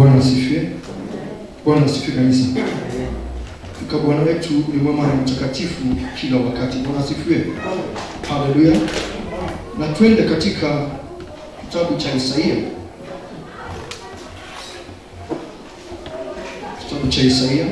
Bwana asifiwe. Bwana asifiwe kanisa. Bwana wetu ni mwema na mtakatifu kila wakati. Bwana asifiwe. Haleluya. Na twende katika kitabu cha Isaia. Kitabu cha Isaia.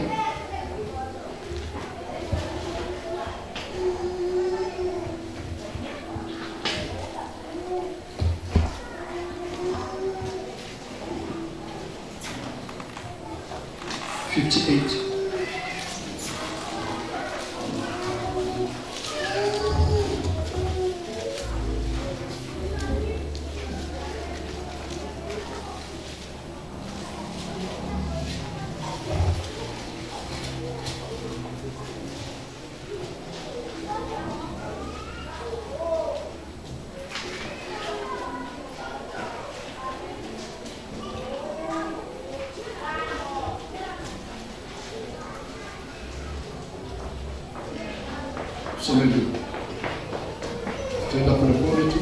Tutaenda polepole tu,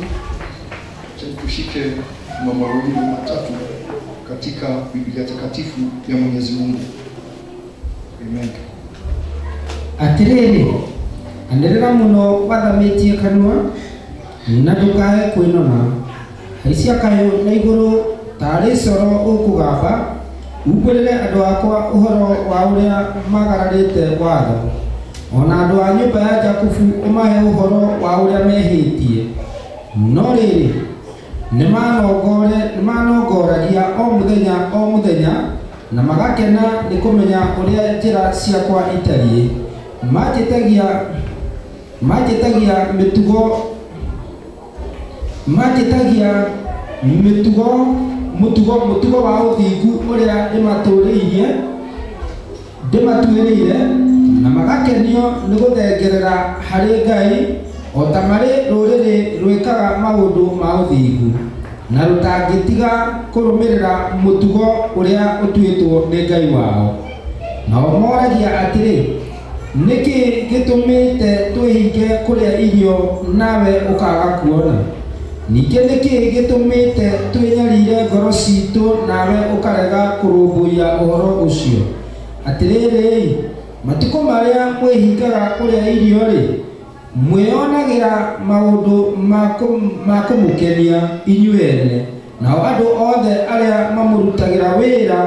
tushike mambo mawili matatu katika Biblia takatifu ya Mwenyezi Mungu. Amen. Atiriri, anderera muno wathametie kanua na ndukae kwinona haisia kayo na iguru tari coro ukugamba umbirire andu akwa uhoro wa uria magararite watho ona andu a nyumba ya Jakubu umahe uhoro wa uria mehitie no riri nimanongoragia o muthenya na magakena ni kumenya uria njira ciakwa itariĩ majetagia mutugo wa uthingu uria ndimatuĩrĩire na magakenio ni guthengerera harĩ Ngai o ta marĩ rũrĩrĩ rwĩkaga maũndũ ma ũthingu na rũtangĩtiga kũrũmĩrĩra mũtugo ũrĩa ũtuĩtwo nĩ Ngai wao. Nao moragia atĩrĩ, nĩkĩ gĩtũmĩte twĩhinge kũrĩa irio nawe ũkaga kuona? Ningĩ nĩkĩ gĩtũmĩte twĩnyarire ngoro citũ nawe ũkarega kũrũmbũiya ũhoro ũcio? Atĩrĩrĩ, matukũ marĩa mwĩhingaga kũrĩa irio-rĩ, mwĩonagĩra maũndũ ma kũmũkenia inyuĩ ene, nao andũ othe arĩa mamũrutagĩra wĩra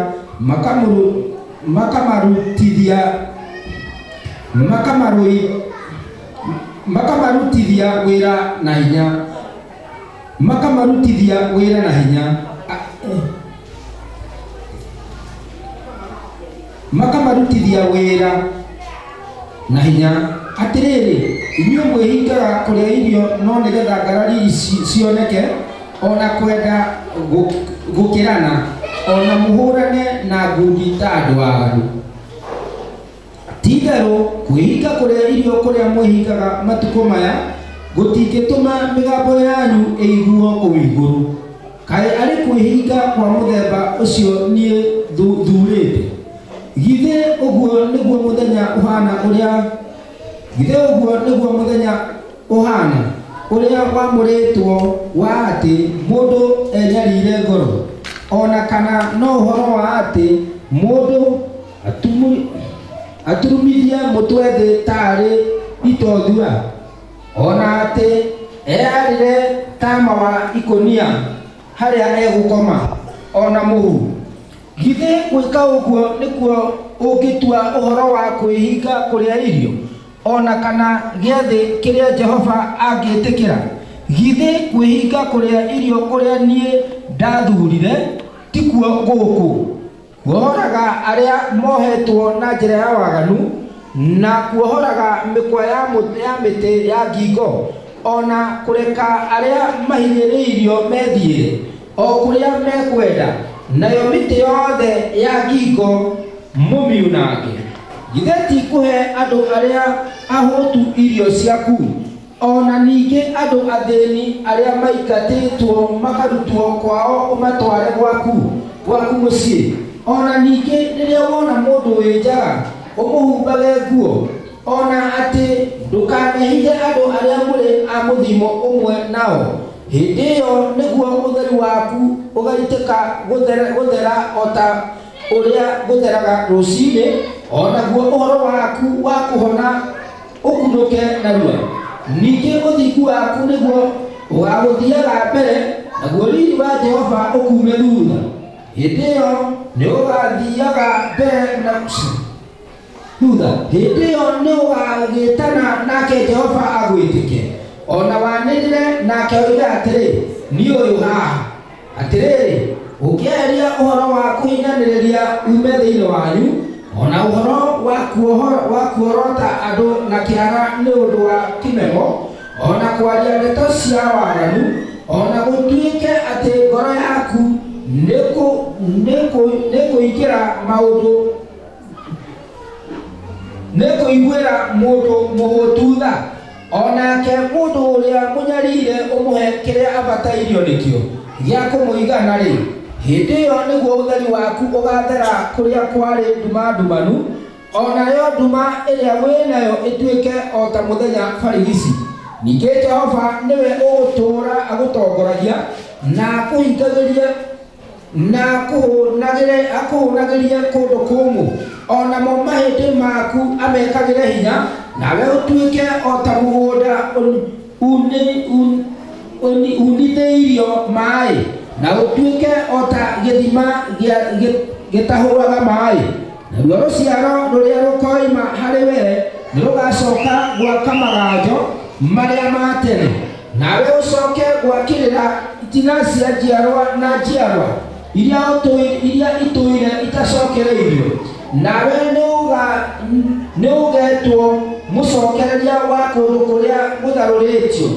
makamarutithia wĩra na hinya. Atĩrĩrĩ, inyuĩ mwĩhingaga kũrĩa irio no nĩgetha ngarari cioneke, ona kwenda gũkĩrana, ona mũhũrane na ngundi ta andũ aaganu. Ti-itherũ, kwĩhinga kũrĩa irio kũrĩa mwĩhingaga matukũ maya gũtingĩtũma mĩgambo yanyu ĩiguo kũu igũrũ. Kaĩ arĩ kwĩhinga kwa mũthemba ũcio niĩ thuurĩte? Githĩ ũguo nĩguo mũthenya ũhana ũrĩa wamũrĩtwo wa atĩ mũndũ enyarire ngoro, ona kana no ũhoro wa atĩ mũndũ aturumithie mũtwe thĩ tarĩ itothua, ona atĩ eyarire tama wa ikonia harĩa egũkoma ona mũhu? Githĩ gwĩka ũguo nĩkuo ũngĩtua ũhoro wa kwĩhinga kũrĩa irio, ona kana gĩathĩ kĩrĩa Jehova angĩtĩkĩra? Githĩ kwĩhinga kũrĩa irio kũrĩa niĩ ndathurire tikuo gũkũ kuohoraga arĩa mohetwo na njĩra ya waganu na kuohoraga mĩkwa ya mĩtĩ ya ngingo, ona kũreka arĩa mahinyĩrĩirio methiĩre o kũrĩa mekwenda, nayo mĩtĩ yothe ya ngingo mũmiunange? Githĩ ti kũhe andũ arĩa ahũtu irio ciaku, ona ningĩ andũ athĩni arĩa maingatĩtwo makarutwo kwao ũmatware gwaku mũciĩ? Ona ningĩ rĩrĩa wona mũndũ wĩ njaga ũmũhumbage nguo, ona atĩ ndũkanehithe andũ arĩa mũrĩ a mũthimo ũmwe nao? Hĩndĩ ĩyo nĩguo ũtheri waku ũgaitĩka gũthera uria gutheraga rucini onaguo uhoro waku wa kuhona ukunuke narua ningi uthiku waku niguo ugaguthiaga mbere naguo riri wa Jehova ukume thutha hindi iyo ni ugathiaga mbere na thutha hindi iyo ni ugagitana nake Jehova agwitike ona wanirire nake oiga atiri ni uyu haha atiri ukiaria uhoro wa kuinaniriria ume thiini wanyu ona uhoro wa kuorota andu na kiara ni undu wa kimemo ona kwaria ndeto cia waganu ona gutuike ati ngoro yaku nikuingira maundu nikuiguira mundu muhututha onake mundu uria munyarire umuhe kiria abatairio nikio gia kumuigana ri hindi iyo niguo utheri waku ugathera kuria kwari nduma ndumanu ona yo nduma iria winayo ituike o ta muthenya barigisi ningi Jehova niwe ugutura agutongoragia na kuhingagirie na akuhunagirie kundu kumu ona mo mahindi maku amekagire hinya nawe utuike o ta mugunda unitheirio mai na utuike o ta githima gitahuraga mai na ruo ruciaro ruria rukoima hari we ni rugacoka gwaka magajo maria ma tene nawe ucoke gwakirira itina cia njiarwa na njiarwa iria ituire itacokereirio nawe ni ugetwo mucokereria wa kundu kuria gutharuritio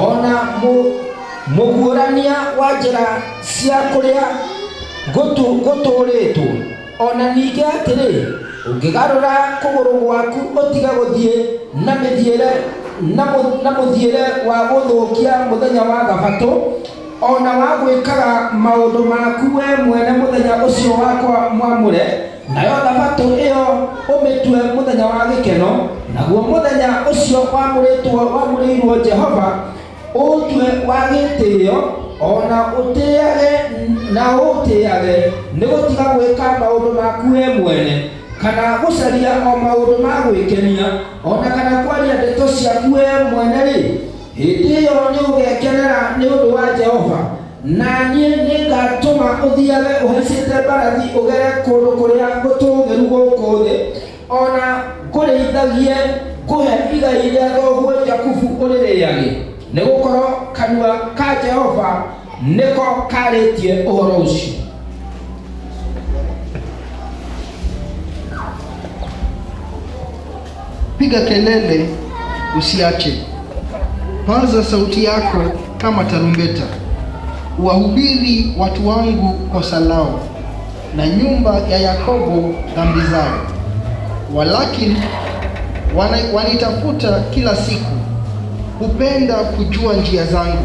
ona mugurania wa njira cia kuria guturitwo ona ningi atiri ungigarura kuguru gwaku utiga guthie na muthiire wa guthukia muthenya wa Thabato ona wa gwikaga maundu maku we mwene muthenya ucio wakwa mwamure nayo Thabato iyo umitwe muthenya wa gikeno naguo muthenya ucio wamurirwo Jehova utwe wa gitio ona utiage ni gutiga gwika maundu maku we mwene kana gucaria o maundu ma gwikenia ona kana kwaria ndeto ciaku we mwene ri hindi iyo ni ugekenera ni undu wa Jehova na nie ningatuma uthiage uhaicite mbarathi ugere kundu kuria gutugiru guku thi ona kurithagie kuhe igai ria thoguo Jakubu uririage ni gukorwo kanua ka Jehova niko karitie uhoro ucio. Piga kelele usiache, paza sauti yako kama tarumbeta, wahubiri watu wangu kosa lao na nyumba ya Yakobo dhambi zao. Walakini wanitafuta kila siku, hupenda kujua njia zangu,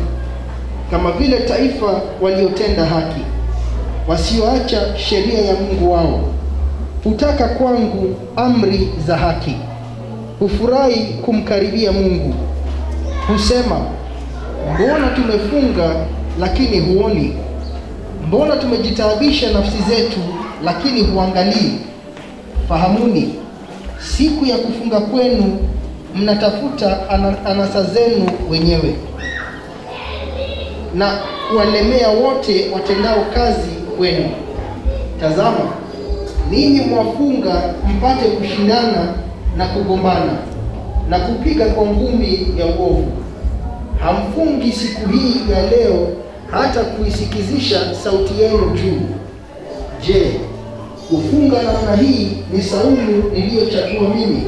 kama vile taifa waliotenda haki, wasioacha sheria ya Mungu wao. Hutaka kwangu amri za haki, hufurahi kumkaribia Mungu. Husema, mbona tumefunga lakini huoni? Mbona tumejitaabisha nafsi zetu lakini huangalii? Fahamuni, siku ya kufunga kwenu mnatafuta anasa zenu wenyewe, na kuwalemea wote watendao kazi kwenu. Tazama, ninyi mwafunga mpate kushindana na kugombana na kupiga kwa ngumi ya uovu. Hamfungi siku hii ya leo hata kuisikizisha sauti yenu juu. Je, kufunga namna hii ni saumu niliyochagua mimi?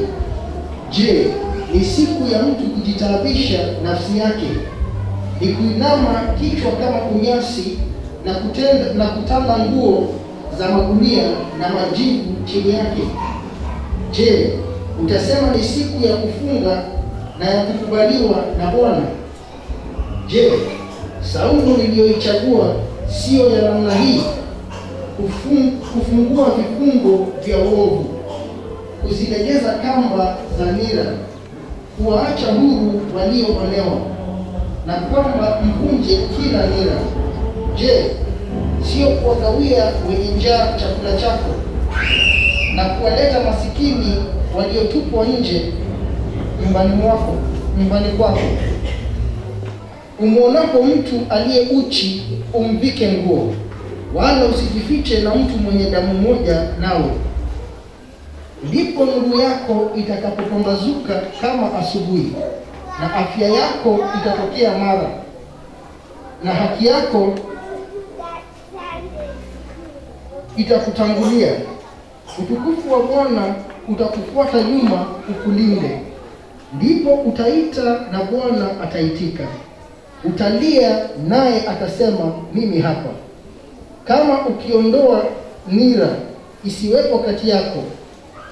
Je, ni siku ya mtu kujitaabisha nafsi yake, ni kuinama kichwa kama kunyasi na kutanda nguo za magunia na majivu chini yake? Je, utasema ni siku ya kufunga na ya kukubaliwa na Bwana? Je, saumu niliyoichagua sio ya namna hii, kufungua vifungo vya uovu, kuzilegeza kamba za nira, kuwaacha huru walioonewa, na kwamba mvunje kila nira? Je, sio kuwagawia wenye njaa chakula chako, na kuwaleta masikini waliotupwa nje nyumbani kwako. Umuonapo mtu aliye uchi, umvike nguo, wala usijifiche na mtu mwenye damu moja nawe. Ndipo nuru yako itakapopambazuka kama asubuhi, na afya yako itatokea mara, na haki yako itakutangulia. Utukufu wa Bwana utakufuata nyuma ukulinde. Ndipo utaita na Bwana ataitika. Utalia naye atasema, mimi hapa. Kama ukiondoa nira isiwepo kati yako,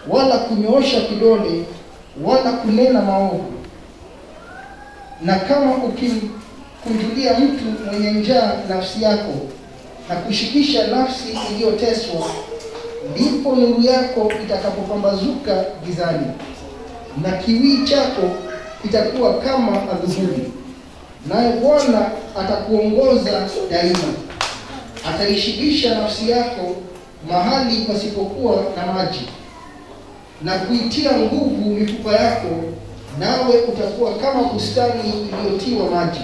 wala kunyoosha kidole, wala kunena maovu, na kama ukimkunjulia mtu mwenye njaa nafsi yako, na kushikisha nafsi iliyoteswa, ndipo nuru yako itakapopambazuka gizani, na kiwii chako itakuwa kama adhuhuri. Naye Bwana atakuongoza daima, ataishibisha nafsi yako mahali pasipokuwa na maji, na kuitia nguvu mifupa yako, nawe utakuwa kama bustani iliyotiwa maji,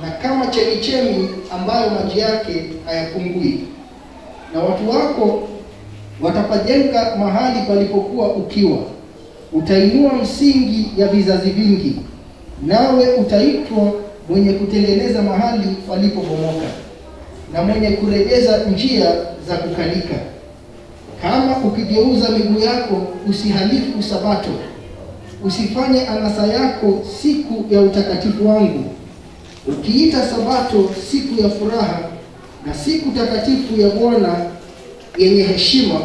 na kama chemichemi ambayo maji yake hayapungui. Na watu wako watapajenga mahali palipokuwa ukiwa. Utainua msingi ya vizazi vingi, nawe utaitwa mwenye kutengeneza mahali palipobomoka, na mwenye kurejeza njia za kukalika. Kama ukigeuza miguu yako, usihalifu Sabato, usifanye anasa yako siku ya utakatifu wangu. Ukiita Sabato siku ya furaha, na siku takatifu ya Bwana yenye heshima,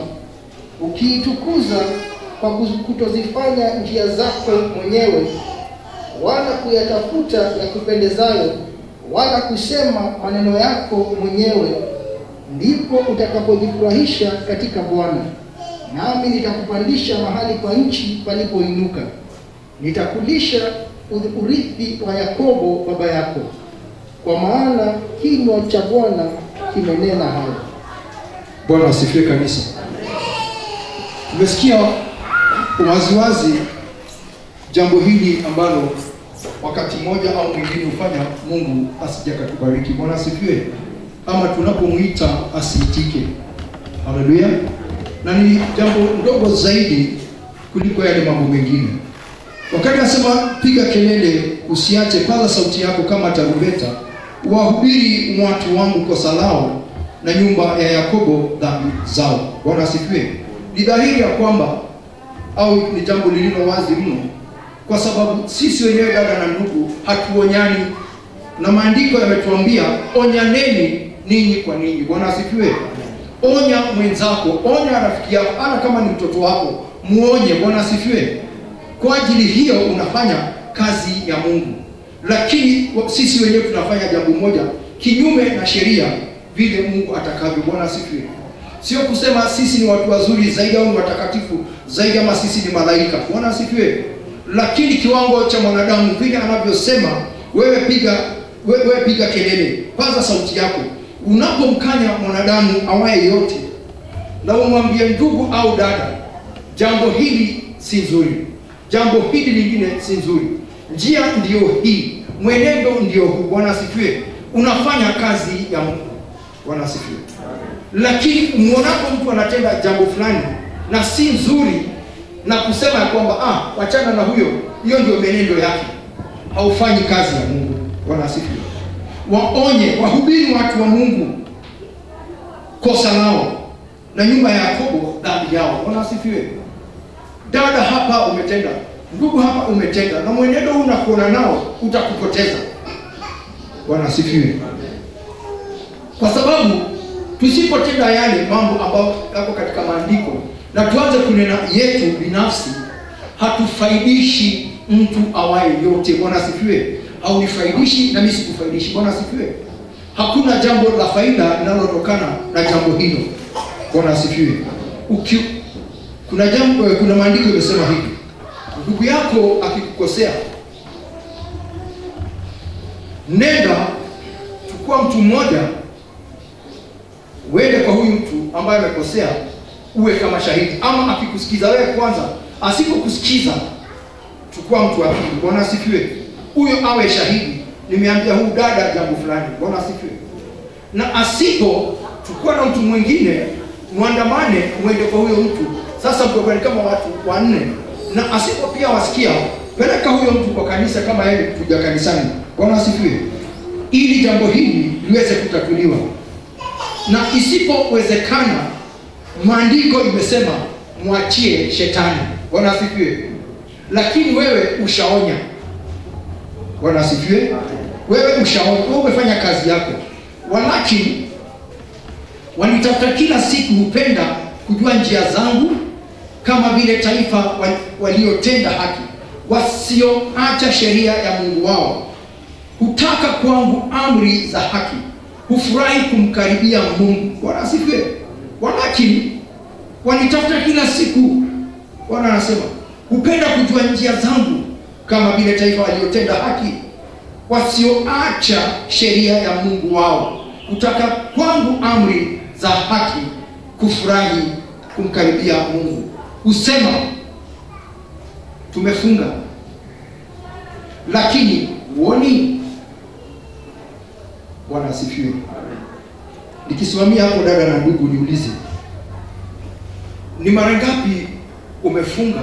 ukiitukuza kwa kutozifanya njia zako mwenyewe, wala kuyatafuta ya kupendezayo, wala kusema maneno yako mwenyewe, ndipo utakapojifurahisha katika Bwana. Nami nitakupandisha mahali pa nchi palipoinuka, nitakulisha urithi wa Yakobo baba yako, kwa maana kinywa cha Bwana kimenena hayo. Bwana asifiwe kanisa. Tumesikia waziwazi jambo hili ambalo wakati mmoja au mwingine hufanya Mungu asije akatubariki. Bwana asifiwe. Ama tunapomuita asiitike. Haleluya. Na ni jambo ndogo zaidi kuliko yale mambo mengine. Wakati anasema piga kelele, usiache, paza sauti yako kama tarumbeta, wahubiri watu wangu kosa lao, na nyumba ya Yakobo dhambi zao. Bwana asifiwe. Ni dhahiri ya kwamba, au ni jambo lililo wazi mno, kwa sababu sisi wenyewe dada na ndugu hatuonyani, na maandiko yametuambia onyaneni ninyi kwa ninyi. Bwana asifiwe. Onya mwenzako, onya rafiki yako, hata kama ni mtoto wako, muonye. Bwana asifiwe. Kwa ajili hiyo unafanya kazi ya Mungu. Lakini sisi wenyewe tunafanya jambo moja kinyume na sheria vile Mungu atakavyo. Bwana asifiwe. Sio kusema sisi ni watu wazuri zaidi au watakatifu zaidi ama sisi ni malaika. Bwana asifiwe. Lakini kiwango cha mwanadamu vile anavyosema, wewe piga kelele, paza sauti yako. Unapomkanya mwanadamu awaye yote, na umwambie ndugu au dada, jambo hili si nzuri, jambo hili lingine si nzuri, njia ndio hii, mwenendo ndio huu. Bwana asifiwe. Unafanya kazi ya Mungu. Bwana asifiwe. Lakini muonapo mtu anatenda jambo fulani na si nzuri, na kusema kwamba wachana na huyo, hiyo ndio menendo yake, haufanyi kazi ya Mungu. Bwana asifiwe. Waonye, wahubiri watu wa Mungu kosa lao, na nyumba ya Yakobo dhambi yao. Bwana asifiwe. Dada hapa umetenda, ndugu hapa umetenda, na mwenendo huu unakuona nao utakupoteza. Bwana asifiwe. Kwa sababu tusipotenda yale mambo ambayo yako katika maandiko na tuanze kunena yetu binafsi, hatufaidishi mtu awaye yote. Bwana asifiwe. Haunifaidishi na mimi sikufaidishi. Bwana asifiwe. Hakuna jambo la faida linalotokana na jambo hilo. Bwana asifiwe. Kuna maandiko yamesema hivi, ndugu yako akikukosea, nenda chukua mtu mmoja, uende kwa huyu mtu ambaye amekosea, uwe kama shahidi. Ama akikusikiza wewe kwanza, asipokusikiza chukua mtu wa pili. Bwana asifiwe. Huyo awe shahidi, nimeambia huyu dada jambo fulani. Bwana asifiwe. Na asipo chukua na mtu mwingine, muandamane mwende kwa huyo mtu. Sasa mko kama watu 4, na asipo pia wasikia, peleka huyo mtu kwa kanisa kama yeye kuja kanisani. Bwana asifiwe. Ili jambo hili liweze kutatuliwa. Na isipowezekana, maandiko imesema mwachie shetani. Bwana asifiwe. Lakini wewe ushaonya. Bwana asifiwe. Wewe ushaonya, wewe umefanya kazi yako. Walakini wanitafuta kila siku, hupenda kujua njia zangu, kama vile taifa waliotenda haki, wasioacha sheria ya Mungu wao. Hutaka kwangu amri za haki, hufurahi kumkaribia Mungu. Bwana asifiwe. Walakini wanitafuta kila siku, Bwana anasema, hupenda kujua njia zangu, kama vile taifa waliotenda haki, wasioacha sheria ya Mungu wao. Hutaka kwangu amri za haki, kufurahi kumkaribia Mungu. Husema tumefunga, lakini huoni. Bwana asifiwe. Nikisimamia hapo dada na ndugu, niulize, ni mara ngapi umefunga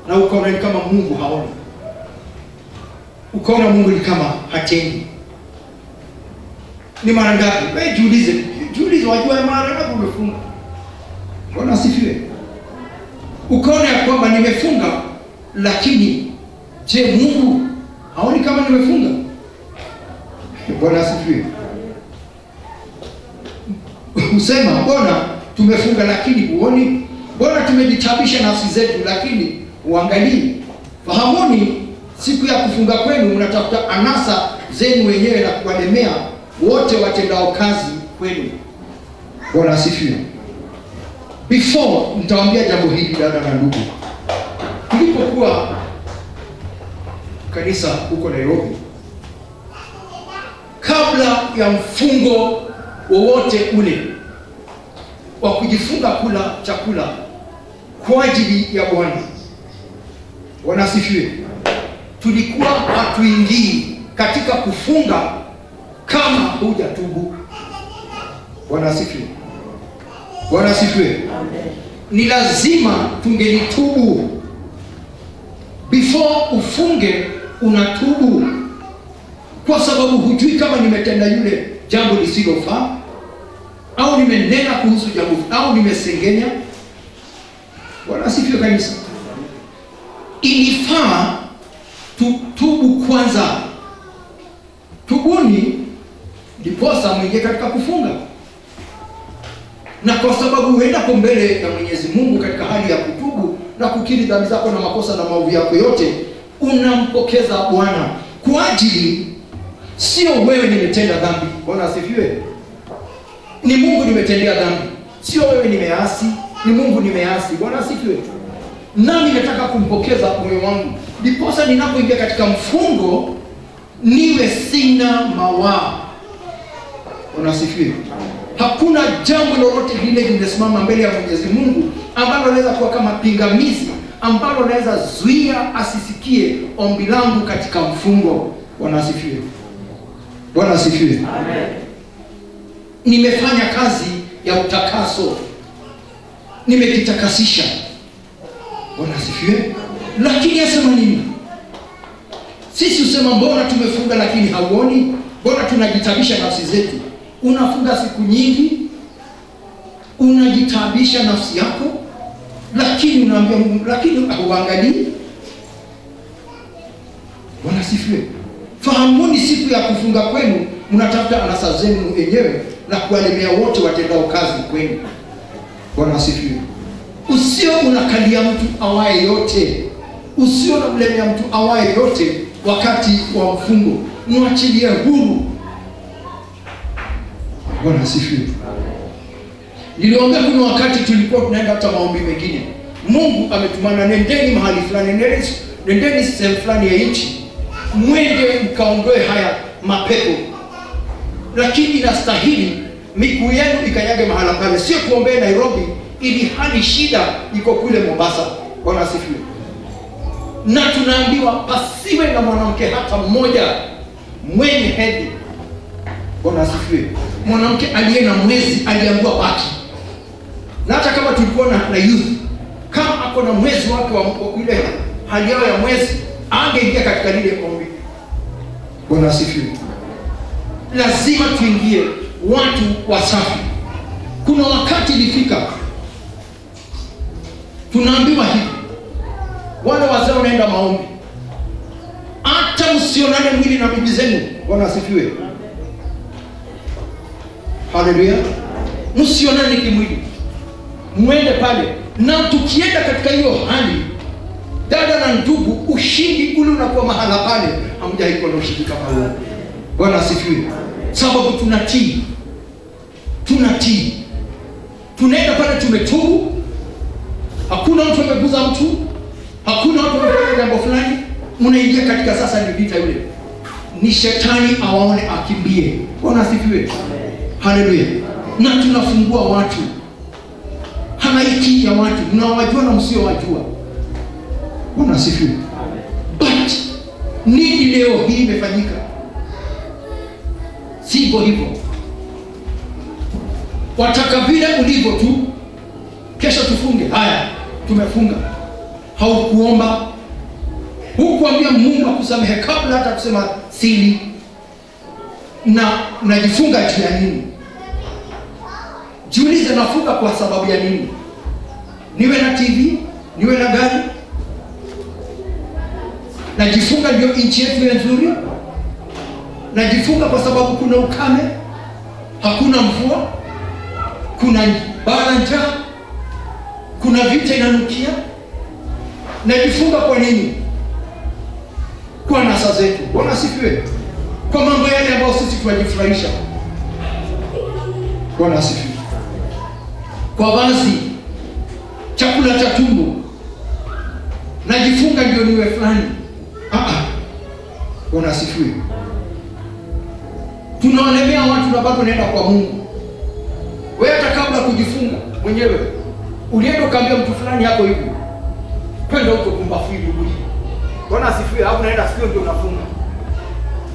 na ukaona kama Mungu haoni? Ukaona Mungu ni kama hatendi? Ni mara ngapi? Wewe jiulize, wajua mara ngapi umefunga? Bwana asifiwe. Ukaona ya kwamba nimefunga, lakini je, Mungu haoni kama nimefunga? Bwana asifiwe. Usema, mbona tumefunga lakini huoni? Mbona tumejitabisha nafsi zetu lakini uangalie? Fahamuni, siku ya kufunga kwenu mnatafuta anasa zenu wenyewe na kuwalemea wote watendao kazi kwenu. Bwana asifiwe. Before nitawaambia jambo hili dada na ndugu. Tulipokuwa kanisa huko Nairobi, kabla ya mfungo wowote ule wa kujifunga kula chakula kwa ajili ya Bwana, Bwana asifiwe, tulikuwa hatuingii katika kufunga kama hujatubu. Bwana asifiwe. Bwana asifiwe. Ni lazima tungelitubu. Before ufunge unatubu, kwa sababu hujui kama nimetenda yule jambo lisilofaa, au nimenena kuhusu jambo, au nimesengenya. Bwana asifiwe kanisa. Ilifaa tutubu kwanza. Tubuni ndiposa mwingie katika kufunga. Na kwa sababu huenda kwa mbele ya Mwenyezi Mungu katika hali ya kutubu na kukiri dhambi zako na makosa na maovu yako yote, unampokeza Bwana kwa ajili, sio wewe nimetenda dhambi. Bwana asifiwe. Ni Mungu nimetendea dhambi, sio wewe nimeasi, ni Mungu nimeasi. Bwana asifiwe. Nami nataka kumpokeza moyo wangu, ndiposa ninapoingia katika mfungo niwe sina mawaa. Bwana asifiwe. Hakuna jambo lolote lile limesimama mbele ya Mwenyezi Mungu ambalo linaweza kuwa kama pingamizi, ambalo linaweza zuia asisikie ombi langu katika mfungo. Bwana asifiwe. Bwana asifiwe. Amen. Nimefanya kazi ya utakaso, nimejitakasisha. Bwana asifiwe. Lakini asema nini? Sisi usema mbona tumefunga lakini hauoni? Mbona tunajitabisha nafsi zetu? Unafunga siku nyingi, unajitabisha nafsi yako, lakini unaambia Mungu, lakini hauangalii. Bwana asifiwe. Fahamuni, siku ya kufunga kwenu mnatafuta anasa zenu wenyewe na kuwalemea wote watendao kazi kwenu. Bwana asifiwe. Usio unakalia mtu awaye yote, usio unamlemea mtu awaye yote wakati wa mfungo. Mwachilie huru. Bwana asifiwe. Niliongea kuna wakati tulikuwa tunaenda hata maombi mengine. Mungu ametumana, nendeni mahali fulani, nendeni sehemu fulani ya nchi, mwende mkaondoe haya mapepo. Lakini inastahili miguu yenu ikanyage mahala pale. Sio tuombee Nairobi ili hali shida iko kule Mombasa. Bwana asifiwe. Na tunaambiwa pasiwe na mwanamke hata mmoja mwenye hedhi. Bwana asifiwe. Mwanamke aliye na mwezi aliambiwa baki. Na hata kama tulikuwa na youth, kama ako na mwezi wake wa ile hali yao ya mwezi, angeingia katika lile ombi. Bwana asifiwe. Lazima tuingie watu wasafi. Kuna wakati ilifika tunaambiwa hivi, wale wazee wanaenda maombi, hata msionane mwili na bibi zenu. Bwana asifiwe. Haleluya. Msionane kimwili, muende pale. Na tukienda katika hiyo hali, dada na ndugu, ushindi ule unakuwa mahala pale, hamjaiko na ushindi kama huo. Bwana asifiwe. Sababu tunatii. Tunaenda pale tumetubu. Hakuna mtu ameguza mtu, hakuna mtu amefanya jambo fulani. Mnaingia katika sasa ni vita yule. Ni shetani awaone akimbie. Bwana asifiwe. Haleluya. Na tunafungua watu. Halaiki ya watu, mnawajua na msiowajua. Bwana asifiwe. But nini leo hii imefanyika? Sivyo hivyo. Wataka vile ulivyo tu, kesho tufunge. Haya, tumefunga. Haukuomba, hukuambia Mungu akusamehe kabla hata kusema sili. Na unajifunga juu ya nini? Jiulize, nafunga kwa sababu ya nini? Niwe na TV, niwe na gari? Najifunga ndio nchi yetu iwe nzuri? Najifunga kwa sababu kuna ukame, hakuna mvua, kuna bala njaa, kuna vita inanukia? Najifunga kwa nini? Kwa nasa zetu. Bwana asifiwe. Kwa mambo yale ambayo sisi tunajifurahisha. Bwana asifiwe. Kwa vazi, chakula cha tumbo. Najifunga ndio niwe fulani. Bwana asifiwe. Tunawalemea watu na bado naenda kwa Mungu. Wewe hata kabla kujifunga mwenyewe ulienda ukaambia mtu fulani yako hivi, kwenda huko kumbafu hivi. Bwana asifiwe. Hapo naenda sikio ndio unafunga.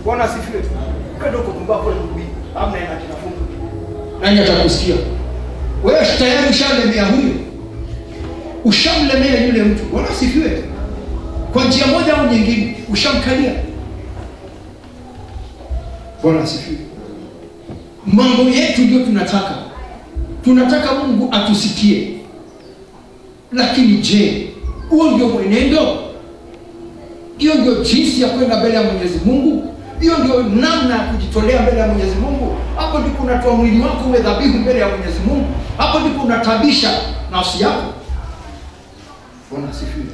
Bwana asifiwe. Kwenda huko kumbafu hivi, hapo naenda kinafunga. Nani atakusikia? Wewe tayari ushalemea huyo. Ushamlemea yule mtu. Bwana asifiwe. Kwa njia moja au nyingine ushamkalia. Bwana asifiwe. Mambo yetu ndio tunataka. Tunataka Mungu atusikie. Lakini je, huo ndio mwenendo? Hiyo ndio jinsi ya kwenda mbele ya Mwenyezi Mungu? Hiyo ndio namna ya kujitolea mbele ya Mwenyezi Mungu? Hapo ndipo unatoa mwili wako uwe dhabihu mbele ya Mwenyezi Mungu. Hapo ndipo unatabisha nafsi yako. Bwana asifiwe.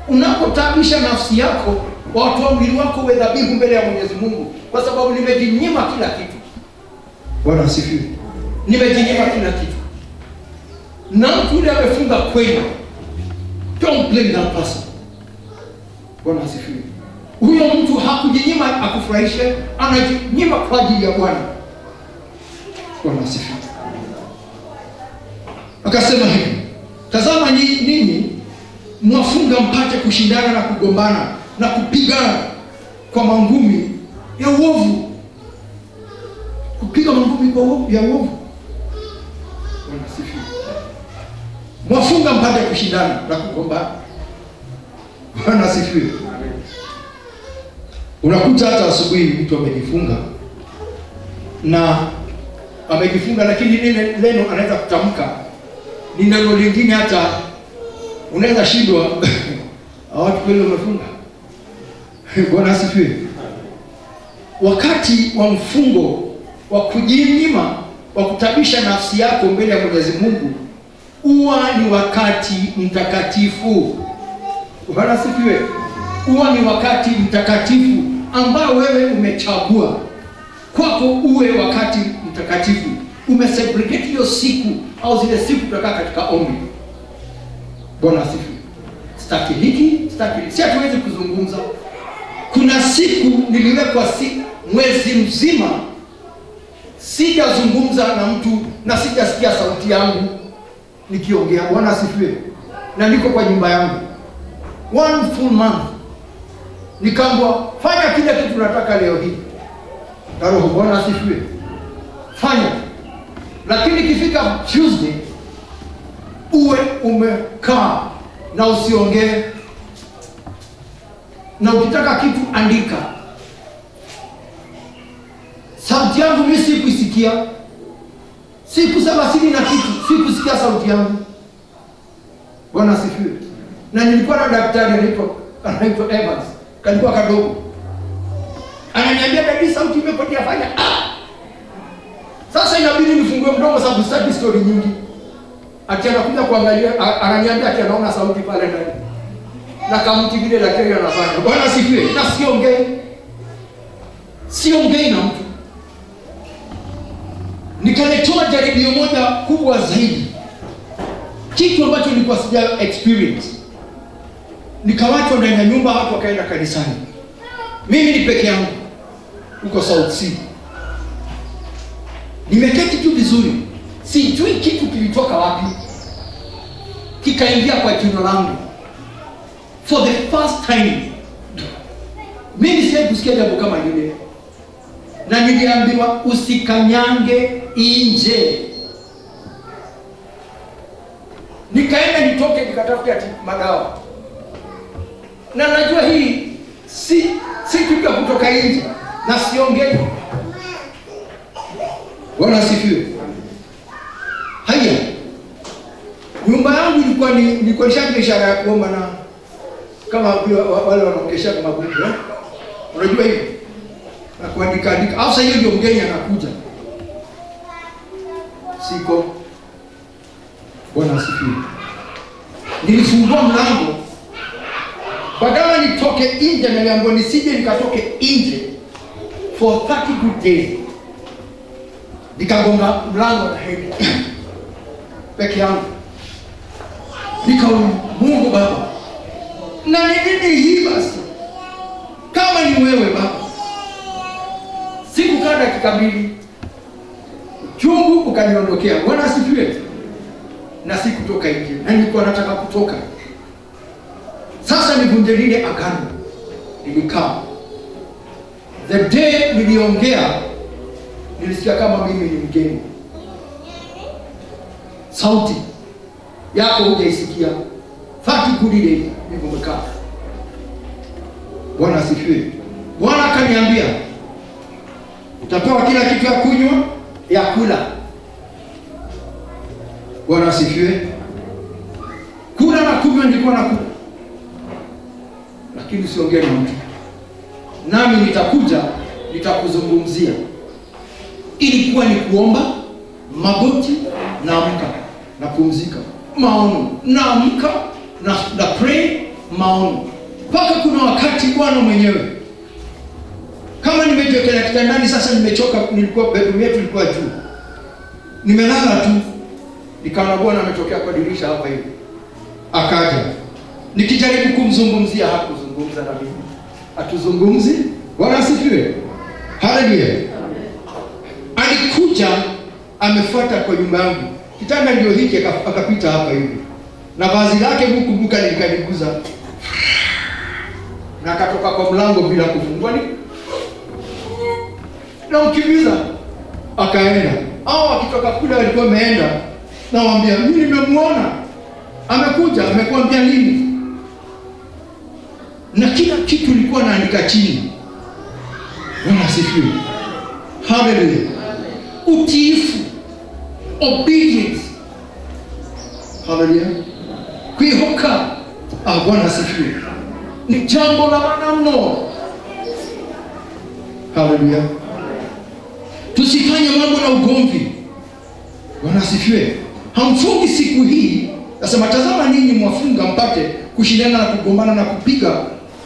Unapotabisha nafsi yako, watoa mwili wako uwe dhabihu mbele ya Mwenyezi Mungu, kwa sababu nimejinyima kila kitu. Bwana asifiwe. Nimejinyima kila kitu. Na mtu yule amefunga kweli, don't blame that person. Bwana asifiwe. Huyo mtu hakujinyima akufurahishe, anajinyima kwa ajili ya Bwana. Bwana asifiwe. Akasema hivi, tazama ninyi mwafunga mpate kushindana na kugombana na kupigana kwa mangumi ya uovu. Kupiga mangumi kwa uovu ya uovu. Bwana asifiwe. Mwafunga mpate kushindana na kugombana. Bwana asifiwe. Unakuta hata asubuhi mtu amejifunga na amejifunga, lakini neno anaweza kutamka ni neno lingine, hata unaweza shindwa watu kweli wamefunga. Bwana asifiwe. Wakati wa mfungo wa kujinyima, wa kutabisha nafsi yako mbele ya Mwenyezi Mungu, huwa ni wakati mtakatifu. Bwana asifiwe. Huwa ni wakati mtakatifu ambao wewe umechagua kwako uwe wakati mtakatifu. Umesegregate hiyo siku au zile siku tutakaa katika ombi. Bwana asifiwe. Sitaki hiki, sitaki hiki. Si hatuwezi kuzungumza. Kuna siku niliwekwa mwezi mzima sijazungumza na mtu na sijasikia sauti yangu. nikiongea. Bwana asifiwe. Na niko kwa nyumba yangu 1 full month, nikaambiwa fanya kile kitu tunataka leo hii. Roho, Bwana asifiwe, fanya. Lakini ikifika Tuesday uwe umekaa na usiongee, na ukitaka kitu andika. Sauti yangu mimi sikuisikia. Siku 70 na kitu sikusikia sauti yangu. Bwana asifiwe. Na nilikuwa na daktari anaitwa Evans, kalikuwa kadogo. Ananiambia dadi, sauti imepotea, fanya. Sasa inabidi nifungue mdomo sababu sitaki story nyingi. Ati anakuja kuangalia, ananiambia ati anaona sauti pale ndani. Na kama vile daktari anafanya. Bwana asifiwe. Na siongei na mtu. Nikaletewa jaribio moja kubwa zaidi, kitu ambacho nilikuwa sija experience. Nikawachwa ndani ya nyumba, watu wakaenda kanisani, mimi ni peke yangu huko South Sea. Nimeketi tu vizuri, sijui kitu kilitoka wapi kikaingia kwa jino langu for the first time. Mimi sijawahi kusikia jambo kama lile, na niliambiwa usikanyange nje. Nikaenda nitoke nikatafuta madawa, na najua hii si kitu kutoka nje, na siongei. Bwana asifiwe. Haya, nyumba yangu ilikuwa ni ishara ya kuomba, na kama wale wanaokesha kama Mungu, unajua hivi, na kuandika. Sasa hiyo ndio mgeni anakuja, siko. Bwana asifiwe. Nilifungua mlango, badala nitoke nje, na niambiwa nisije nikatoke nje for 30 good days. Nikagonga mlango na hedi peke yangu. Nikaomba, Mungu Baba, na nini hii basi? Kama ni wewe Baba. Sikukaa dakika mbili, chungu ukaniondokea. Bwana asifiwe. Na sikutoka nje, na nilikuwa nataka kutoka. Sasa nivunje lile agano. Nilikaa. The day niliongea, nilisikia kama mimi ni mgeni. Sauti yako hujaisikia. Fati kudide nimekaa. Bwana asifiwe. Bwana akaniambia, utapewa kila kitu ya kunywa, ya kula. Bwana asifiwe. Kula na kunywa nilikuwa nakula, lakini usiongee na mtu. Nami nitakuja nitakuzungumzia. Ilikuwa ni kuomba, magoti, naamka, napumzika, maono, naamka, na pray, maono. Paka kuna wakati Bwana mwenyewe, kama nimejiwekea kitandani, sasa nimechoka, nilikuwa bedroom yetu ilikuwa juu, nimelala tu, nikaona Bwana ametokea kwa dirisha hapa hivi. Akaja, nikijaribu kumzungumzia, hakuzungumza na mimi. Atuzungumzi. Bwana asifiwe. Haleluya. Alikuja, amefuata kwa nyumba yangu. Kitanda ndio hiki, akapita hapa hivi. Na vazi lake mkumbuka nilikaniguza. Na akatoka kwa mlango bila kufungua ni. Na ukimiza akaenda. Akitoka kule alikuwa ameenda. Na waambia, mimi nimemuona. Amekuja, amekuambia nini? Na kila kitu nilikuwa naandika chini. Bwana asifiwe. Hallelujah. Utiifu, obedience. Hallelujah. Kuihoka. Bwana asifiwe. Ni jambo la maana mno. Hallelujah. Tusifanye mambo na ugomvi. Bwana asifiwe. Hamfungi siku hii. Nasema tazama ninyi mwafunga mpate kushindana na kugombana na kupiga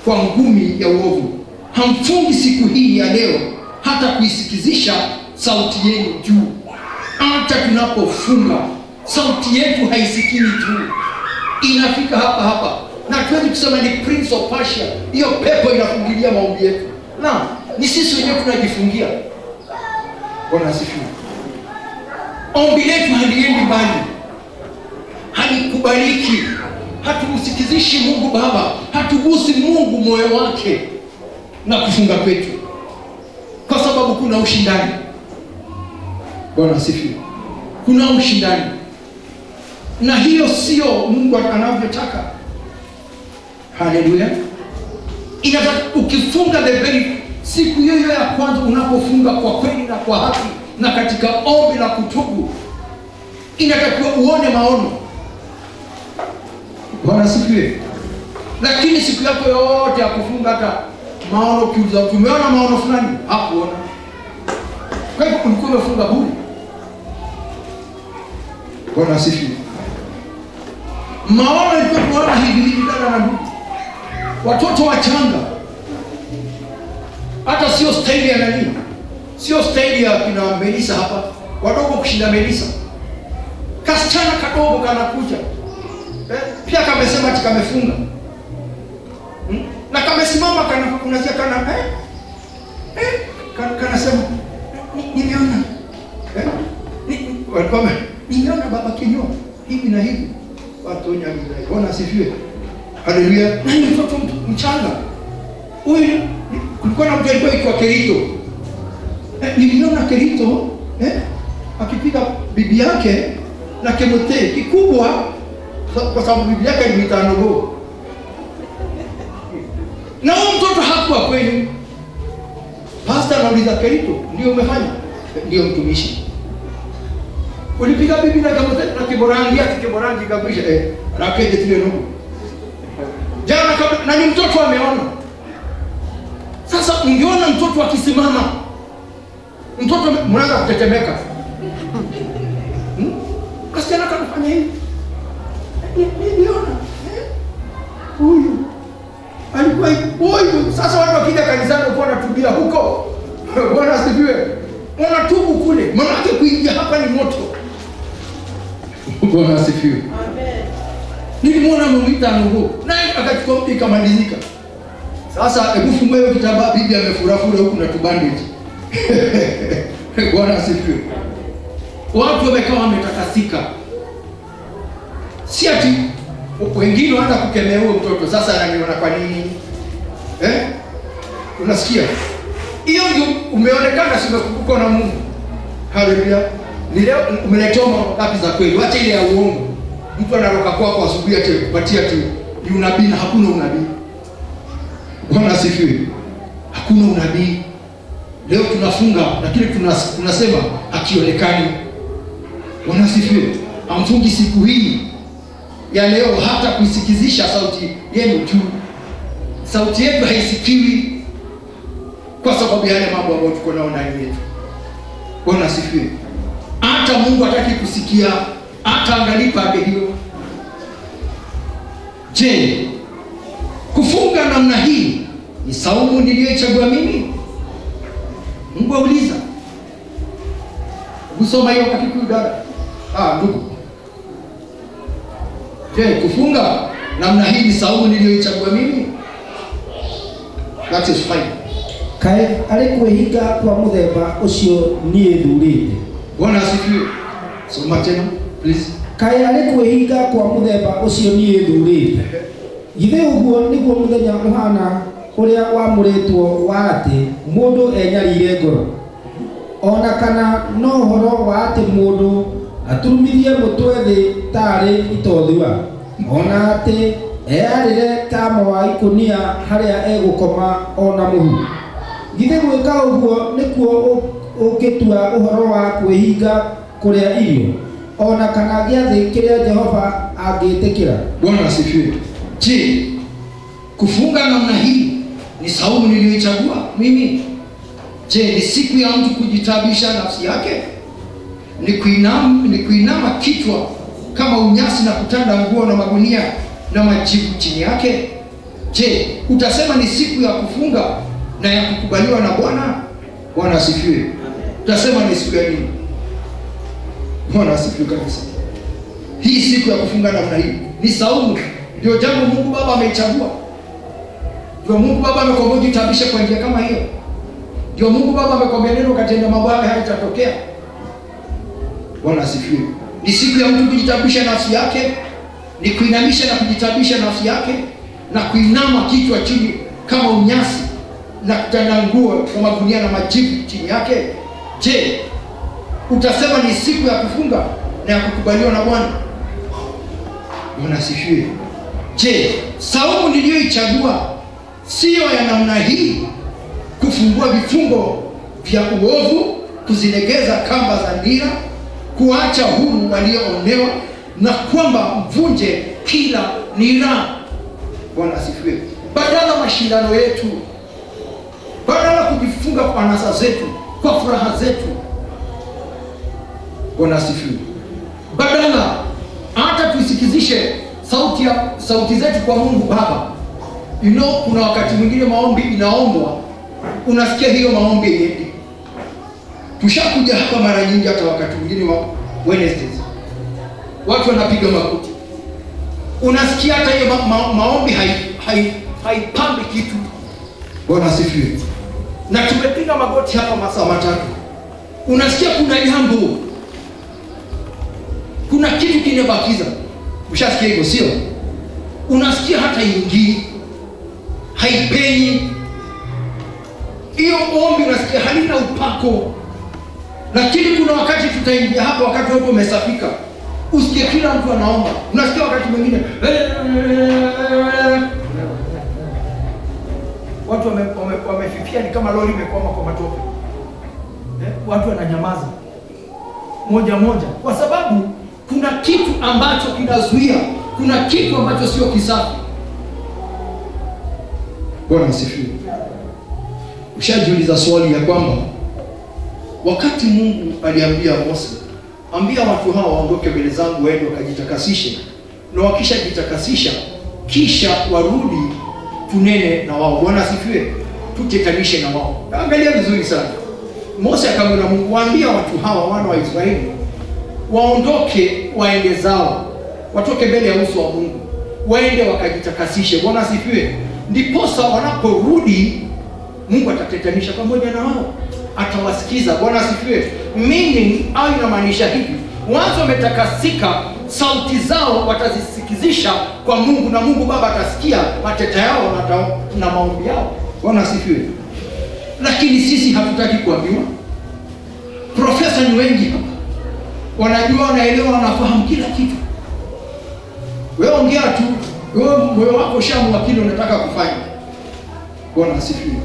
kwa ngumi ya uovu. Hamfungi siku hii ya leo hata kuisikizisha sauti yenu juu. Hata tunapofunga sauti yetu haisikini juu, inafika hapa. Na tuwezi kusema ni Prince of Persia, hiyo pepo inafungilia maombi yetu. Na ni sisi wenyewe tunajifungia. Bwana asifiwe. Ombi letu haliendi mbali. hatukubaliki, hatumsikizishi Mungu Baba, hatugusi Mungu moyo wake na kufunga kwetu, kwa sababu kuna ushindani. Bwana asifiwe. Kuna ushindani, na hiyo sio Mungu anavyotaka. Haleluya. Inataka ukifunga the very siku hiyo ya kwanza, unapofunga kwa kweli na kwa haki na katika ombi la kutubu, inatakiwa uone maono. Bwana asifiwe. Lakini siku yako yote ya kufunga, hata maono kiuza, tumeona maono fulani, hakuona. Kwa hivyo ulikuwa umefunga bure. Bwana asifiwe. Maono ilikuwa kuona hivi dada na ndugu, watoto wachanga, hata sio staili ya nani, sio staili ya kina Melissa hapa, wadogo kushinda Melissa. Kasichana kadogo kanakuja, pia kamesema ati kamefunga, na kamesimama unasikia kanasema nimeona nimeona baba kinyoa hivi na hivi. Watu wenye Israeli. Bwana asifiwe. Haleluya. Na ni mtoto mchanga. Huyu kulikuwa na mtu alikuwa Kerito. Niliona Kerito akipiga bibi yake na kemote kikubwa, kwa sababu bibi yake ni mitano. Na huyo mtoto hakuwa kweli. Pastor anauliza Kerito, ndio umefanya? Ndio mtumishi. Ulipiga bibi na kemote na kiborangi kabisha rakeje tile ndugu. Jana na ni mtoto ameona. Sasa ungeona mtoto akisimama, mtoto mwanza kutetemeka. Kasichana kanafanya hivi. Niliona. Huyu alikuwa huyu. Sasa watu wakija kanisani kwa wanatubia huko. Bwana asifiwe. Wanatubu kule. Maana yake kuingia hapa ni moto. Bwana asifiwe. Amen. Nilimwona mumita nguo, naye akachukua mti kamalizika. Sasa hebu fungua hiyo kitambaa, bibi amefurafura huku na tubandage. Bwana asifiwe. Watu wamekaa wametakasika. Si ati wengine wanaanza kukemea huyo mtoto, sasa ananiona kwa nini? Unasikia? Hiyo ndio umeonekana simekumbuka na Mungu. Haleluya. Ni leo umeletea ngapi za kweli? Wacha ile ya uongo. Mtu anaroka kwako asubuhi ati kupatia tu ni unabii, na hakuna unabii. Bwana asifiwe. Hakuna unabii. Leo tunafunga lakini tunasema hakionekani. Bwana asifiwe. Amfungi siku hii ya leo hata kuisikizisha sauti yenu tu. Sauti yetu haisikiwi kwa sababu ya yale mambo ambayo tuko nao ndani yetu. Bwana asifiwe. Hata Mungu hataki kusikia, hata angalipa age hiyo. Je, kufunga namna hii ni saumu niliyochagua mimi? Mungu auliza. Usoma hiyo katika dada. Ndugu. Je, kufunga namna hii ni saumu niliyochagua mimi? That is fine. Kae alikuhiga kwa muthemba ucio nie thurite. Bwana asifiwe. Soma tena please. Kae alikuhiga kwa muthemba ucio nie thurite. Githe uguo niguo muthenya uhana uria wamuritwo wa ati mundu enyarire ngoro. Ona kana no horo wa ati mundu aturumithie mutwe thi tari itothua. Ona ati earire tamo wa ikunia haria egukoma ona muhu. Githe gwika uguo nikuo ukitua uhoro wa kwihinga kuria irio, ona kana giathi kiria Jehova angitikira. Bwana asifiwe. Je, kufunga namna hii ni saumu niliyochagua mimi? Je, ni siku ya mtu kujitabisha nafsi yake? Ni kuinama kichwa kama unyasi na kutanda nguo na magunia na majivu chini yake? Je, utasema ni siku ya kufunga na ya kukubaliwa na Bwana? Bwana asifiwe. Utasema ni siku ya nini? Bwana asifiwe kabisa. Hii siku ya kufunga namna hii ni saumu. Ndio jambo Mungu Baba amechagua. Ndio Mungu Baba amekwambia jitabishe kwa njia kama hiyo. Ndio Mungu Baba amekwambia neno katenda mambo haya hayatatokea. Bwana asifiwe. Ni siku ya mtu kujitabisha nafsi yake ni kuinamisha na kujitabisha nafsi yake na kuinama kichwa chini kama unyasi na kutanda nguo kwa magunia na majivu chini yake? Je, utasema ni siku ya kufunga na ya kukubaliwa na Bwana? Bwana asifiwe. Je, saumu niliyoichagua sio ya namna hii, kufungua vifungo vya uovu, kuzilegeza kamba za nira, kuacha huru walioonewa, na kwamba mvunje kila nira? Bwana asifiwe. Badala mashindano yetu, badala kujifunga kwa anasa zetu, kwa furaha zetu, Bwana asifiwe, badala hata tusikizishe sauti zetu kwa Mungu Baba. You know, kuna wakati mwingine maombi inaombwa, unasikia hiyo maombi yenyewe. Tushakuja hapa mara nyingi, hata wakati mwingine wa Wednesdays watu wanapiga magoti, unasikia hata hiyo maombi haipambi kitu. Bwana asifiwe. Na tumepiga magoti hapa masaa matatu, unasikia kuna jambo, kuna kitu kinebakiza. Ushasikia hivyo, sio? Unasikia hata ingii haipenyi. Hiyo ombi unasikia halina upako. Lakini kuna wakati tutaingia hapa, wakati wote umesafika, usikie kila mtu anaomba. Unasikia wakati mwingine watu wamefifia, ni kama lori imekwama kwa matope. Watu wananyamaza moja moja, kwa sababu kuna kitu ambacho kinazuia, kuna kitu ambacho sio kisafi. Bwana asifiwe. Ushajiuliza swali ya kwamba wakati Mungu aliambia Mose, ambia watu hawa waondoke mbele zangu waende wakajitakasishe, na wakisha jitakasisha kisha warudi tunene na wao. Bwana asifiwe. Tutetanishe na wao. Angalia vizuri sana. Mose akamwambia Mungu, waambia watu hawa, wana wa Israeli, waondoke waende zao, watoke mbele ya uso wa Mungu, waende wakajitakasishe. Bwana asifiwe. Ndiposa wanaporudi Mungu atatetanisha pamoja na wao, atawasikiza. Bwana asifiwe. Meaning, au inamaanisha hivi, watu wametakasika, sauti zao watazisikizisha kwa Mungu, na Mungu Baba atasikia mateta yao na maombi yao. Bwana asifiwe. Lakini sisi hatutaki kuambiwa. Profesa ni wengi hapa, wanajua, wanaelewa, wanafahamu kila kitu. Wewe ongea tu, wewe moyo wako shamu wakili unataka kufanya. Bwana asifiwe.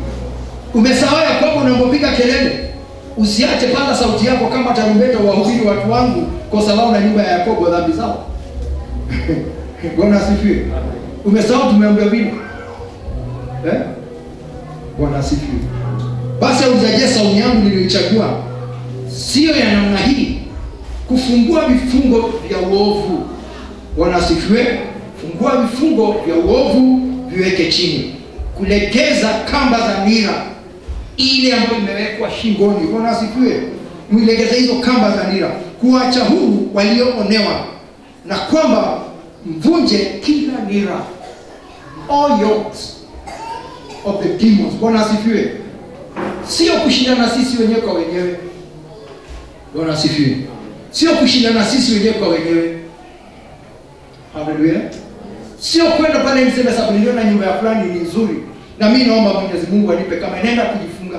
Umesahau ya kwamba unapopiga kelele, usiache pala sauti yako kama tarumbeta, wahubiri watu wangu kosa lao na nyumba ya Yakobo dhambi zao. Bwana asifiwe. Umesahau tumeambiwa vile? Bwana asifiwe. Basi uzaje saumu yangu niliyochagua sio ya namna hii, kufungua vifungo vya uovu. Bwana asifiwe. Fungua vifungo vya uovu, viweke chini, kulegeza kamba za nira ile ambayo imewekwa shingoni. Bwana asifiwe. Mwilegeza hizo kamba za nira, kuacha huru walioonewa, na kwamba mvunje kila nira, all yokes of the demons. Bwana asifiwe. Sio kushindana sisi wenyewe kwa wenyewe. Bwana asifiwe. Sio kushindana sisi wenyewe kwa wenyewe. Haleluya. Sio kwenda pale niseme sababu niliona nyumba ya fulani ni nzuri na mimi naomba Mwenyezi Mungu anipe kama nenda kujifunga.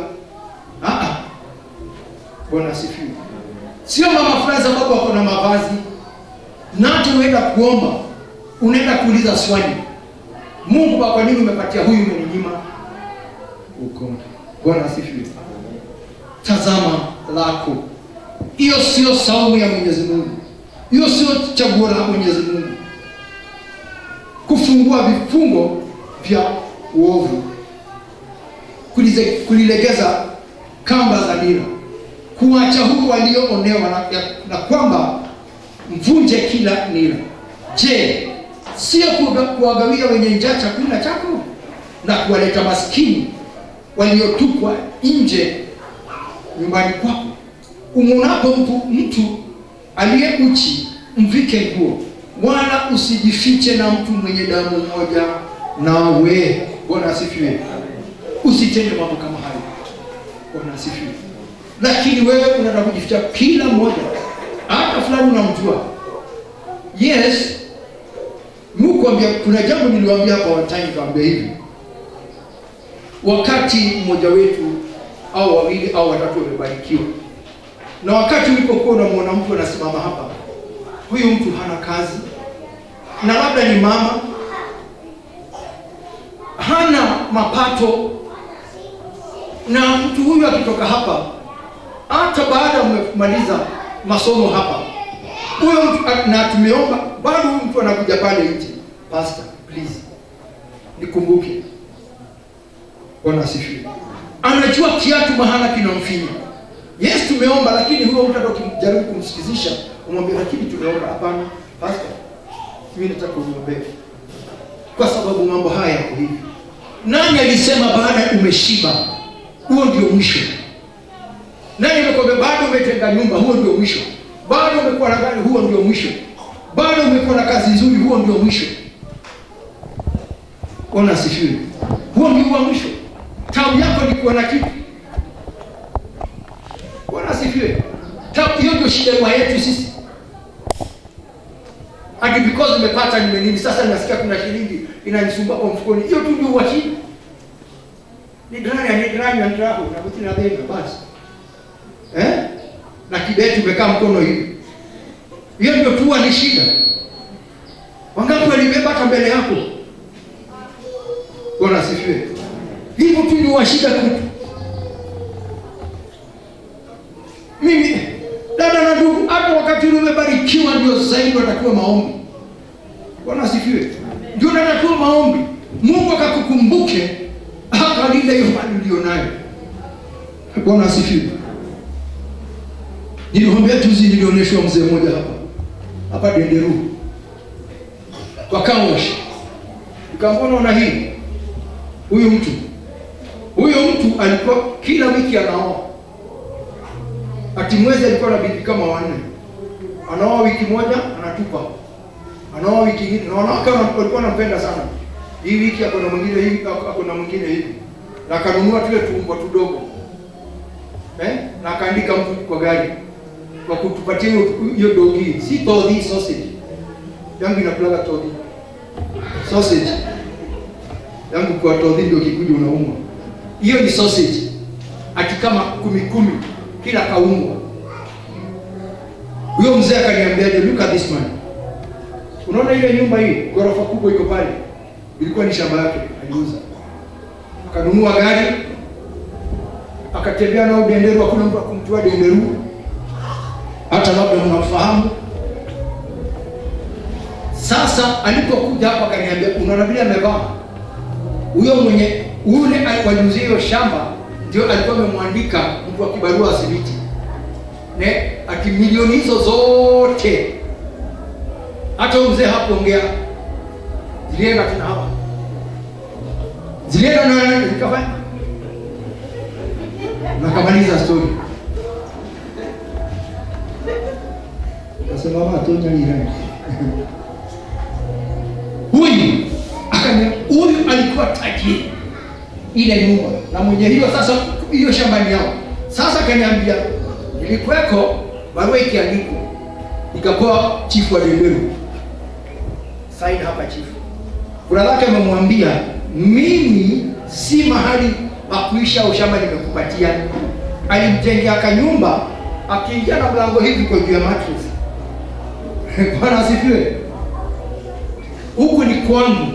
Bwana asifiwe. Sio mama fulani sababu wako na mavazi na tunaenda kuomba, unaenda kuuliza swali, Mungu kwa nini umepatia huyu umeninyima? Ukonde. Bwana asifiwe. Tazama lako. Hiyo sio saumu ya Mwenyezi Mungu. Hiyo sio chaguo la Mwenyezi Mungu. Kufungua vifungo vya uovu, kulilegeza kamba za nira, kuacha huru walioonewa, na kwamba mvunje kila nira. Je, sio kuwagawia wenye njaa chakula chako na kuwaleta maskini waliotupwa nje nyumbani kwako? Umuonapo mtu aliye uchi, mvike nguo, wala usijifiche na mtu mwenye damu moja nawe. Bwana asifiwe. Usitende mambo kama hayo. Bwana asifiwe. Lakini wewe unataka kujificha kila mmoja, hata fulani unamjua. Yes, Nikuambia, kuna jambo niliwaambia hapa one time, kaambia hivi, wakati mmoja wetu au wawili au watatu wamebarikiwa, na wakati ulipokuwa unamwona mtu anasimama hapa, huyu mtu hana kazi, na labda ni mama, hana mapato, na mtu huyu akitoka hapa, hata baada umemaliza masomo hapa, huyo mtu, na tumeomba, bado mtu anakuja pale nje, pastor please nikumbuke. Bwana asifiwe. Anajua kiatu mahala kinamfinya. Yes, tumeomba, lakini huyo mtu atakijaribu kumsikizisha, umwambie lakini tumeomba. Hapana pastor, mimi nataka uniombee kwa sababu mambo haya yako hivi. Nani alisema baada umeshiba huo ndio mwisho? Nani amekwambia bado umetenga nyumba huo ndio mwisho? Bado umekuwa na gari huo ndio mwisho? Bado umekuwa na kazi nzuri huo ndio mwisho? Bwana asifiwe. Huo ndio mwisho. Tabu yako ni kuwa na kitu. Bwana asifiwe. Tabu hiyo ndio shida yetu sisi. Hadi because umepata nini sasa nasikia kuna shilingi inanisumbua kwa mfukoni. Hiyo tu ndio washida. Ni gani ya ndraho na kuti na benga basi. Na kibeti umekaa mkono hivi. Hiyo ndio tu ni shida. Wangapi walibeba hata mbele yako? Bwana asifiwe. Hivyo tu ni washida kwetu. Mimi dada na ndugu, hata wakati umebarikiwa ndio zaidi unatakiwa maombi. Bwana asifiwe. Ndio unatakiwa maombi. Mungu akakukumbuke akalinda hiyo mali ulionayo. Bwana asifiwe. Nilikwambia juzi nilioneshwa mzee mmoja hapa Denderu. Wakaosh. Nikamwona na hii. Huyu mtu alikuwa kila wiki anaoa. Ati mwezi alikuwa na bibi kama 4. Anaoa wiki moja anatupa. Anaoa wiki nyingine. Na wanawake walikuwa wanampenda sana. Hii wiki hapo na mwingine hivi, hapo na mwingine hivi. Na akanunua tule tumbwa tudogo. Na akaandika mtu kwa gari. Kwa kutupatia hiyo dogi. Si todhi sausage. Yangu inakulaga todhi. Sausage. Yangu kwa todhi ndio kikuja unaumwa. Hiyo ni sausage. Ati kama 10 kila kaumwa. Huyo mzee akaniambia, look at this man. Unaona ile nyumba hii, ghorofa kubwa iko pale. Ilikuwa ni shamba yake, aliuza. Akanunua gari. Akatembea nao Denderu, hakuna mtu akumtoa Denderu. Hata labda mnafahamu. Sasa alipokuja hapa akaniambia, unaona vile amevaa. Huyo mwenye ule alikuwa hiyo shamba ndio alikuwa amemwandika mtu wa kibarua asibiti. Ati milioni hizo zote. Hata mzee hapo ongea. Zilienda tena hapa. Zilienda na nikafanya. Nakamaliza story. Nasema mama tonya ni nani? Huyu alikuwa tajiri. Ile nyumba na mwenye hiyo sasa hiyo shamba ni yao. Sasa kaniambia nilikuweko barua ikiandikwa. Nikapoa chifu wa Denderu. Sign hapa chifu. Kuna wake amemwambia mimi si mahali pa kuisha au shamba nimekupatia. Alimjengea kanyumba akiingia na mlango hivi kwa juu ya mattress. Bwana asifiwe. Huku ni kwangu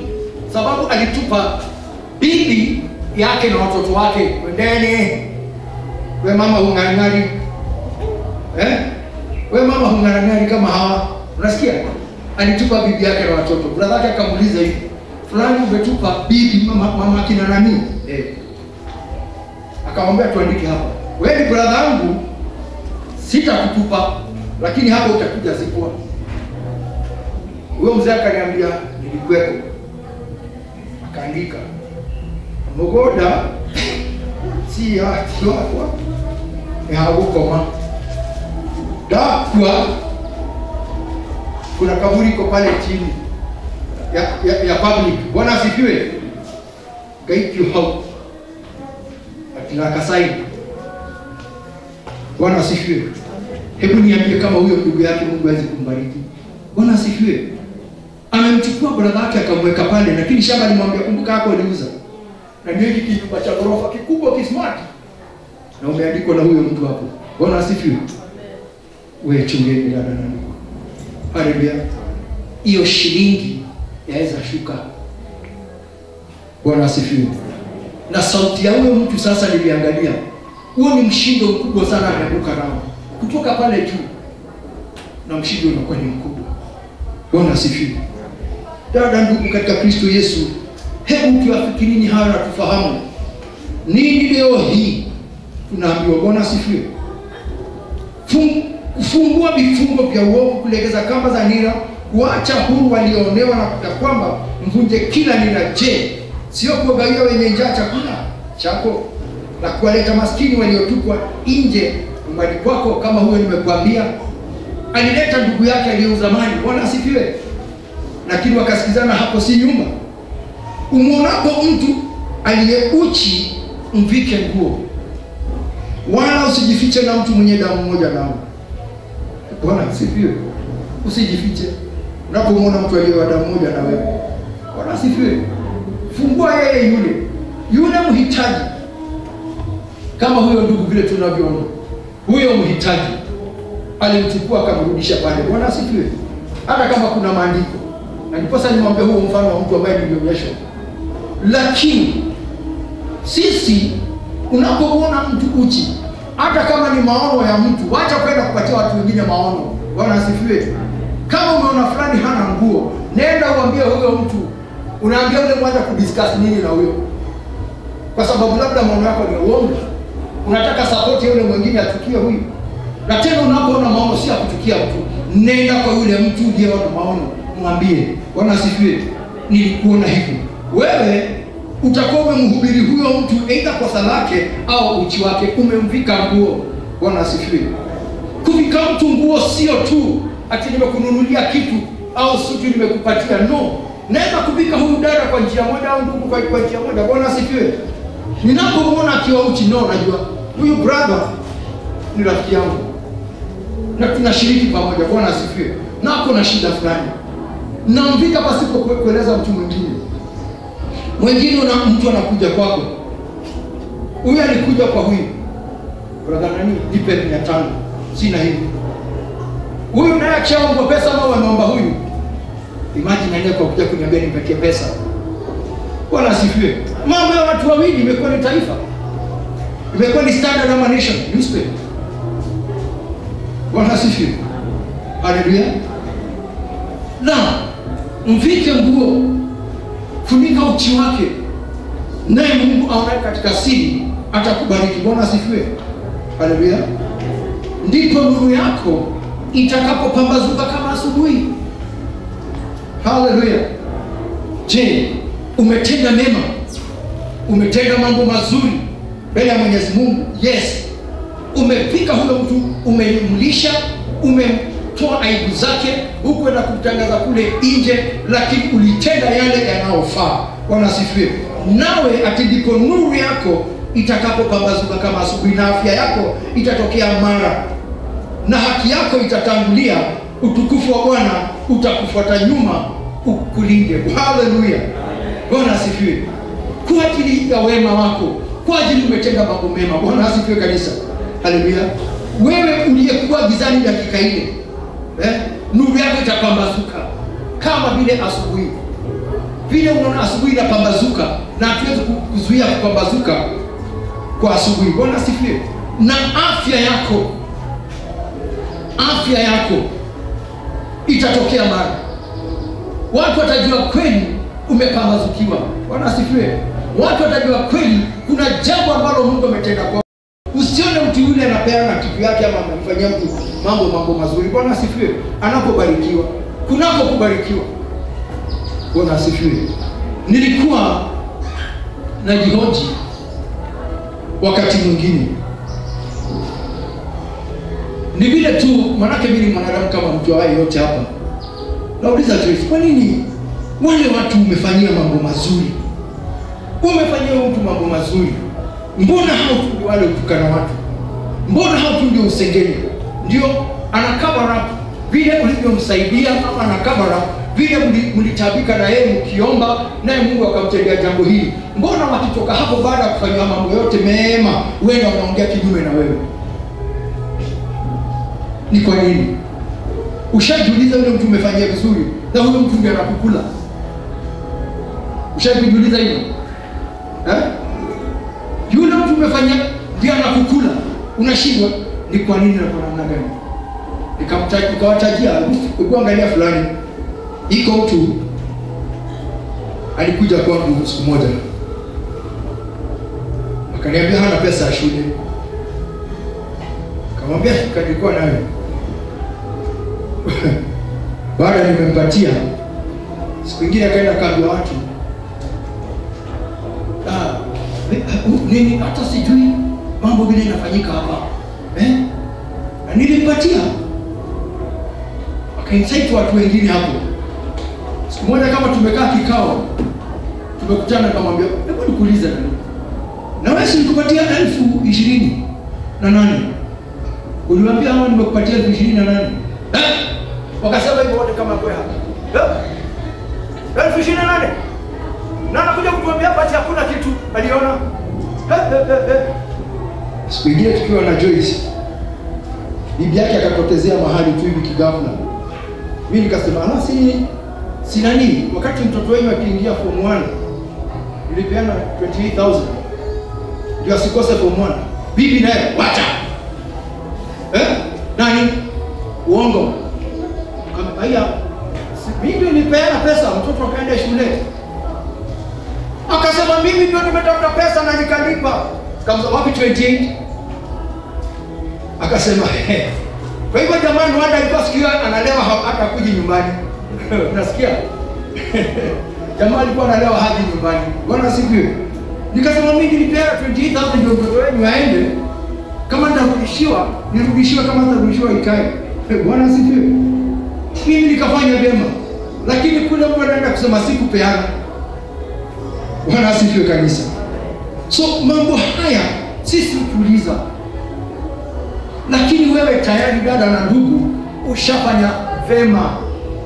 sababu alitupa bibi yake na watoto wake. Kwendeni. We mama hungangari. We mama hungangari kama hawa. Unasikia? Alitupa bibi yake na watoto. Brother yake akamuuliza hivi, fulani umetupa bibi mama kina nani? Akamwambia tuandike hapa. Wewe ni brother yangu, sitakutupa lakini hapo utakuja zikwa. Huyo mzee akaniambia nilikuwepo. Akaandika Mogoda si ya kwa hagukoma dakwa. Kuna kaburi iko pale chini ya public. Bwana asifiwe. Gate you house atina Kasai. Bwana asifiwe. Hebu niambie kama huyo ndugu yake Mungu aweze kumbariki. Bwana asifiwe. amemchukua brother yake akamweka pale, lakini shamba alimwambia kumbuka hapo aliuza. Na ndio hiki kijumba cha ghorofa kikubwa kismart. Na umeandikwa na huyo mtu hapo. Bwana asifiwe. Wewe chungeni dada na ndugu. Haleluya. Hiyo shilingi yaweza shuka. Bwana asifiwe. Na sauti ya huyo mtu sasa niliangalia. Huo ni mshindo mkubwa sana ameruka nao. Kutoka pale juu. Na mshindo unakuwa ni mkubwa. Bwana asifiwe. Dada ndugu katika Kristo Yesu, hebu tuafikirini haya na tufahamu. Nini leo hii tunaambiwa? Bwana asifiwe. Kufungua vifungo vya uovu, kulegeza kamba za nira, kuacha huru walioonewa na kwamba mvunje kila nira. Je, sio kuwagawia wenye njaa chakula chako na kuwaleta maskini waliotupwa nje nyumbani kwako? Kama huyo nimekuambia alileta ndugu yake aliyeuza mali. Bwana asifiwe. Lakini wakasikizana hapo si nyumba. Umuonapo mtu aliyeuchi mvike nguo, wala usijifiche na mtu mwenye damu moja nao. Bwana asifiwe. Usijifiche. Unapomwona mtu aliyewa damu moja na wewe, Bwana asifiwe, fungua yeye yule mhitaji. Kama huyo ndugu vile tunavyoona, huyo mhitaji alimchukua akamrudisha pale. Bwana asifiwe. Hata kama kuna maandiko. Na niposa nimwambie huo mfano wa mtu ambaye nilionyesha. Lakini sisi unapomwona mtu uchi, hata kama ni maono ya mtu, wacha kwenda kupatia watu wengine maono. Bwana asifiwe. Kama umeona fulani hana nguo, nenda uambie huyo mtu. Unaambia yule mwanza kudiscuss nini na huyo? Kwa sababu labda maono yako ni uongo. Unataka support yule mwingine atukie huyu. Na tena unapoona maono si ya kutukia mtu, nenda kwa yule mtu aliyeona maono, mwambie Bwana asifiwe, nilikuona hivi. Wewe utakuwa umemhubiri huyo mtu aidha kwa sala yake au uchi wake, umemvika nguo. Bwana asifiwe. Kuvika mtu nguo sio tu ati nimekununulia kitu au suti nimekupatia, no. Naweza kuvika huyu dada kwa njia moja au ndugu kwa njia moja. Bwana asifiwe. Ninapomwona akiwa uchi, no, najua huyu brother ni rafiki yangu na tunashiriki pamoja. Bwana asifiwe. Na kuna shida fulani, namvika pasipo kueleza mtu mwingine. Mtu anakuja kwako, huyu alikuja kwa huyu brother nani, nipe 500, sina hivi. Huyu naye achaomba pesa au anaomba huyu. Imagine nani kwa kuja kuniambia nipatie pesa. Bwana asifiwe. Mambo ya watu wawili imekuwa ni taifa, imekuwa ni Standard ama Nation newspaper. Bwana asifiwe. Haleluya. Na mvike nguo, funika uchi wake, naye Mungu aonaye katika siri atakubariki. Bwana asifiwe. Haleluya. Ndipo nuru yako itakapopambazuka kama asubuhi. Haleluya. Je, umetenda mema? Umetenda mambo mazuri mbele ya Mwenyezi Mungu? Yes. Umepika huyo mtu, umemlisha, umetoa aibu zake, huko na kutangaza kule nje, lakini ulitenda yale yanayofaa. Bwana asifiwe. Nawe ati ndipo nuru yako itakapopambazuka kama asubuhi, na afya yako itatokea mara, na haki yako itatangulia, utukufu wa Bwana utakufuata nyuma ukulinde. Haleluya. Bwana asifiwe. Kwa ajili ya wema wako, kwa ajili umetenda mambo mema. Bwana asifiwe kanisa. Haleluya. Wewe uliyekuwa gizani dakika ile, nuru yako itapambazuka kama vile asubuhi. Vile unaona asubuhi inapambazuka, na hatuwezi kuzuia kupambazuka kwa asubuhi. Bwana asifiwe. Na afya yako itatokea mara. Watu watajua kweli umepambazukiwa. Bwana asifiwe. Watu watajua kweli kuna jambo ambalo Mungu ametenda kwa. Usione mtu yule anapeana kitu yake ama anamfanyia mtu mambo mazuri. Bwana asifiwe. Anapobarikiwa, kunapokubarikiwa. Bwana asifiwe. Nilikuwa najihoji wakati mwingine, ni vile tu manake mimi ni mwanadamu kama mtu awaye yote hapa. Nauliza tu, kwa nini wale watu umefanyia mambo mazuri, umefanyia mtu mambo mazuri, mbona hao tu ndio wale utukana watu? Mbona hao tu ndio usengenya? Ndio anakabara vile ulivyomsaidia, ama anakabara vile mlitabika na yeye mkiomba, naye Mungu akamtendea jambo hili. Mbona wakitoka hapo baada ya kufanywa mambo yote mema, wewe unaongea kinyume na wewe? Ni kwa nini? Ushajiuliza yule mtu umefanyia vizuri na huyo mtu ndiye anakukula? Ushajiuliza hilo? Yule mtu umefanyia ndiye anakukula, unashindwa ni kwa nini na kwa namna gani? Nikawatajia kuangalia fulani. Iko mtu alikuja kwangu siku moja, akaniambia hana pesa ya shule. Akamwambia nilikuwa nayo. Baada nimempatia, siku nyingine akaenda kaambia watu, nini hata sijui mambo vile yanafanyika hapa. Na nilimpatia. Akainsight watu wengine hapo. Siku moja kama tumekaa kikao, tumekutana, nikamwambia, hebu nikuulize na wewe nikupatia 28,000. Uliwaambia hawa nimekupatia 28,000. Wakasema hivyo wote kama kwa hapa. 28,000. Na anakuja kutuambia hapa ati hakuna kitu aliona. Siku ingine tukiwa na Joyce, bibi yake akapotezea mahali tu hivi kigafla. Mimi nikasema si nani, wakati mtoto wenu akiingia form 1 nilipeana 28,000 ndio asikose form 1. Bibi naye wacha nani uongo. Haya, mimi nilipeana pesa mtoto akaenda shule. Akasema mimi ndio nimetafuta pesa na nikalipa. Kama wapi 28? Akasema kwa hivyo jamani, wanda alikuwa sikia analewa hata kuji nyumbani. Unasikia? Jamaa alikuwa analewa hadi nyumbani. Bwana sifiwe. Nikasema mimi nilipeana 28,000 ndio mtoto wenu aende. Kama nirudishiwa kama nitarudishiwa ikae. Bwana sifiwe. Mimi nikafanya vyema. Lakini kule mtu anaenda kusema sikupeana. Bwana asifiwe kanisa. So mambo haya sisi tuliza. Lakini wewe tayari dada na ndugu ushafanya vema.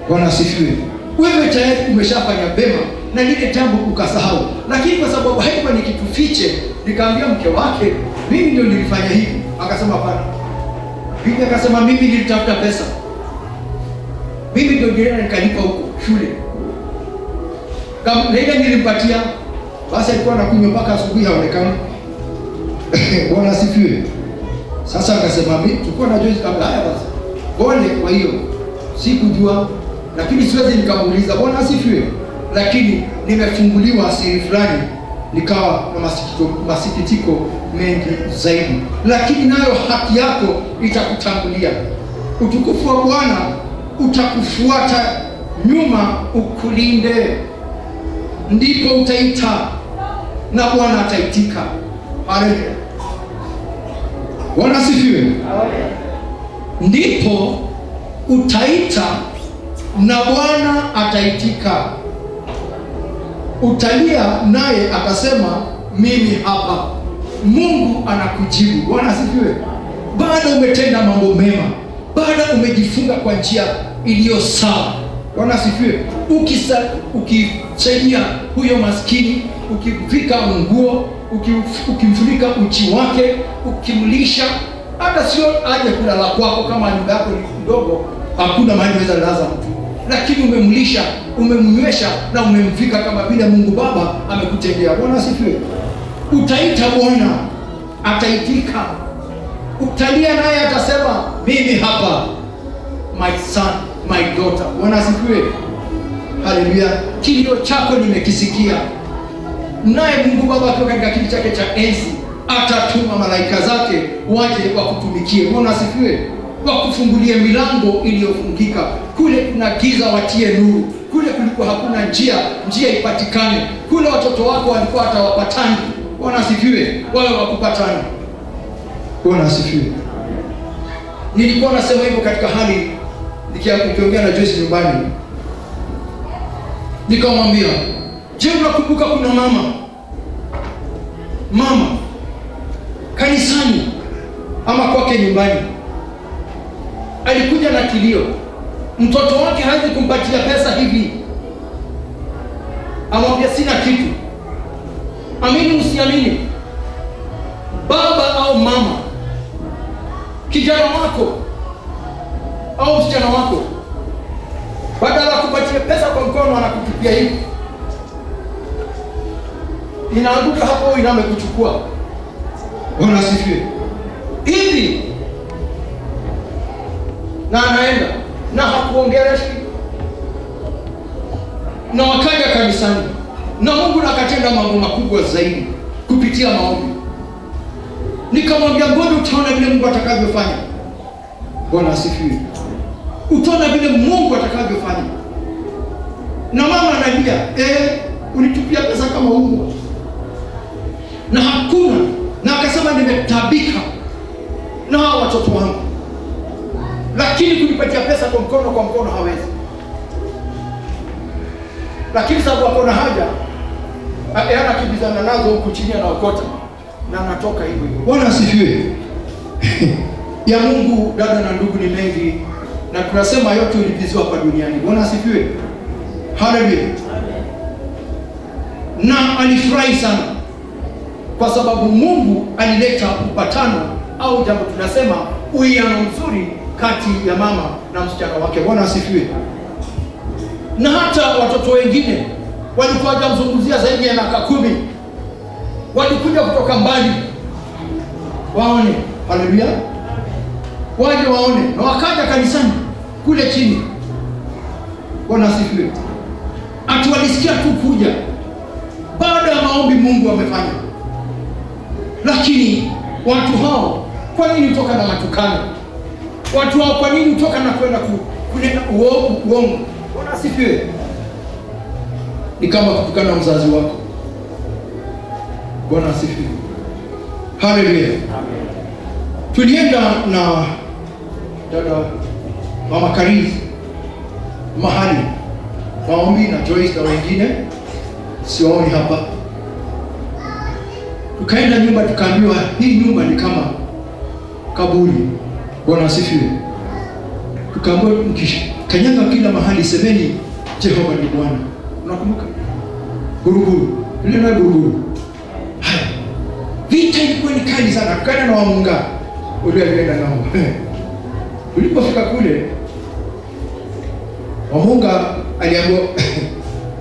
Bwana asifiwe. Wewe tayari umeshafanya vema na lile jambo ukasahau. Lakini kwa sababu haikuwa ni kitu fiche, nikaambia mke wake, mimi ndio nilifanya hivi. Akasema hapana. Bibi akasema mimi nilitafuta pesa. Mimi ndio nilienda nikalipa huko shule. Kama ile nilimpatia, basi alikuwa anakunywa mpaka asubuhi haonekani. Bwana asifiwe. Sasa akasema mimi tulikuwa na Joyce kabla haya basi. Pole kwa hiyo. Sikujua, lakini siwezi nikamuuliza. Bwana asifiwe. Lakini nimefunguliwa siri fulani, nikawa na masikitiko mengi zaidi. Lakini nayo haki yako itakutangulia. Utukufu wa Bwana utakufuata nyuma ukulinde. Ndipo utaita na Bwana ataitika. Haleluya. Bwana asifiwe. Ndipo utaita na Bwana ataitika. Utalia naye atasema mimi hapa. Mungu anakujibu. Bwana asifiwe. Baada umetenda mambo mema, baada umejifunga kwa njia iliyo sawa. Bwana asifiwe. Ukisaidia huyo maskini, ukivika nguo, ukimfunika uchi wake, ukimlisha, hata sio aje kulala kwako kama nyumba yako ni ndogo, hakuna mahali unaweza laza mtu. Lakini umemlisha, umemnywesha na umemvika kama vile Mungu Baba amekutendea. Bwana asifiwe. Utaita Bwana ataitika. Utalia naye atasema mimi hapa, my son, my daughter. Bwana asifiwe. Haleluya. Kilio chako nimekisikia. Naye Mungu Baba akiwa katika kiti chake cha enzi atatuma malaika zake waje wakutumikie. Bwana asifiwe. Wakufungulie milango iliyofungika. Kule kuna giza watie nuru. Kule kulikuwa hakuna njia ipatikane. Kule watoto wako walikuwa hawapatani. Bwana asifiwe. Wao wakupatana. Bwana asifiwe. Nilikuwa nasema hivyo katika hali nikiongea na Joyce nyumbani. Nikamwambia, je, unakumbuka kuna mama kanisani ama kwake nyumbani alikuja na kilio, Mtoto wake hawezi kumpatia pesa hivi, amwambia sina kitu. Amini usiamini, baba au mama, kijana wako au msichana wako, badala ya kupatia pesa kwa mkono anakutupia hivi, inaanguka hapo, iname kuchukua. Bwana asifiwe. Hivi na anaenda na hakuongeleshi, na wakaja kanisani na Mungu akatenda mambo makubwa zaidi kupitia maombi. Nikamwambia ngoja utaona vile Mungu atakavyofanya. Bwana asifiwe. Utaona vile Mungu atakavyofanya. Na mama anambia, ulitupia pesa kama Mungu. Na hakuna, na akasema nimetabika na hao watoto wangu. Lakini kunipatia pesa kwa mkono hawezi. Lakini sababu akona haja, anakibizana nazo huku chini anaokota na anatoka hivyo. Bwana asifiwe. Ya Mungu dada na ndugu ni mengi, na tunasema yote ulipiziwa hapa duniani. Bwana asifiwe. Haleluya. Na alifurahi sana kwa sababu Mungu alileta upatano au jambo tunasema uwiano mzuri kati ya mama na msichana wake. Bwana asifiwe. Na hata watoto wengine walikuwa hawajamzungumzia zaidi ya miaka 10, walikuja kutoka mbali waone. Haleluya. Waje waone, na wakaja kanisani kule chini. Bwana asifiwe. Atuwalisikia tu kuja baada ya maombi Mungu amefanya. Lakini watu hao kwa nini toka na matukano? Watu hao kwa nini toka na kwenda kunena uongo? Bwana asifiwe. Ni kama kutukana mzazi wako. Bwana asifiwe. Haleluya. Amen. Tulienda na dada Mama Kariz mahali maombi na Joyce na wengine siwaoni hapa. Tukaenda nyumba, tukaambiwa hii nyumba ni kama kaburi. Bwana asifiwe. Tukaambiwa kanyaga kila mahali semeni Jehova ni Bwana. Unakumbuka? Buruburu. Ile na buruburu. Haya. Vita ilikuwa ni kali sana. Tukaenda na wamunga. Ule alienda nao. Ulipofika kule wamunga aliambiwa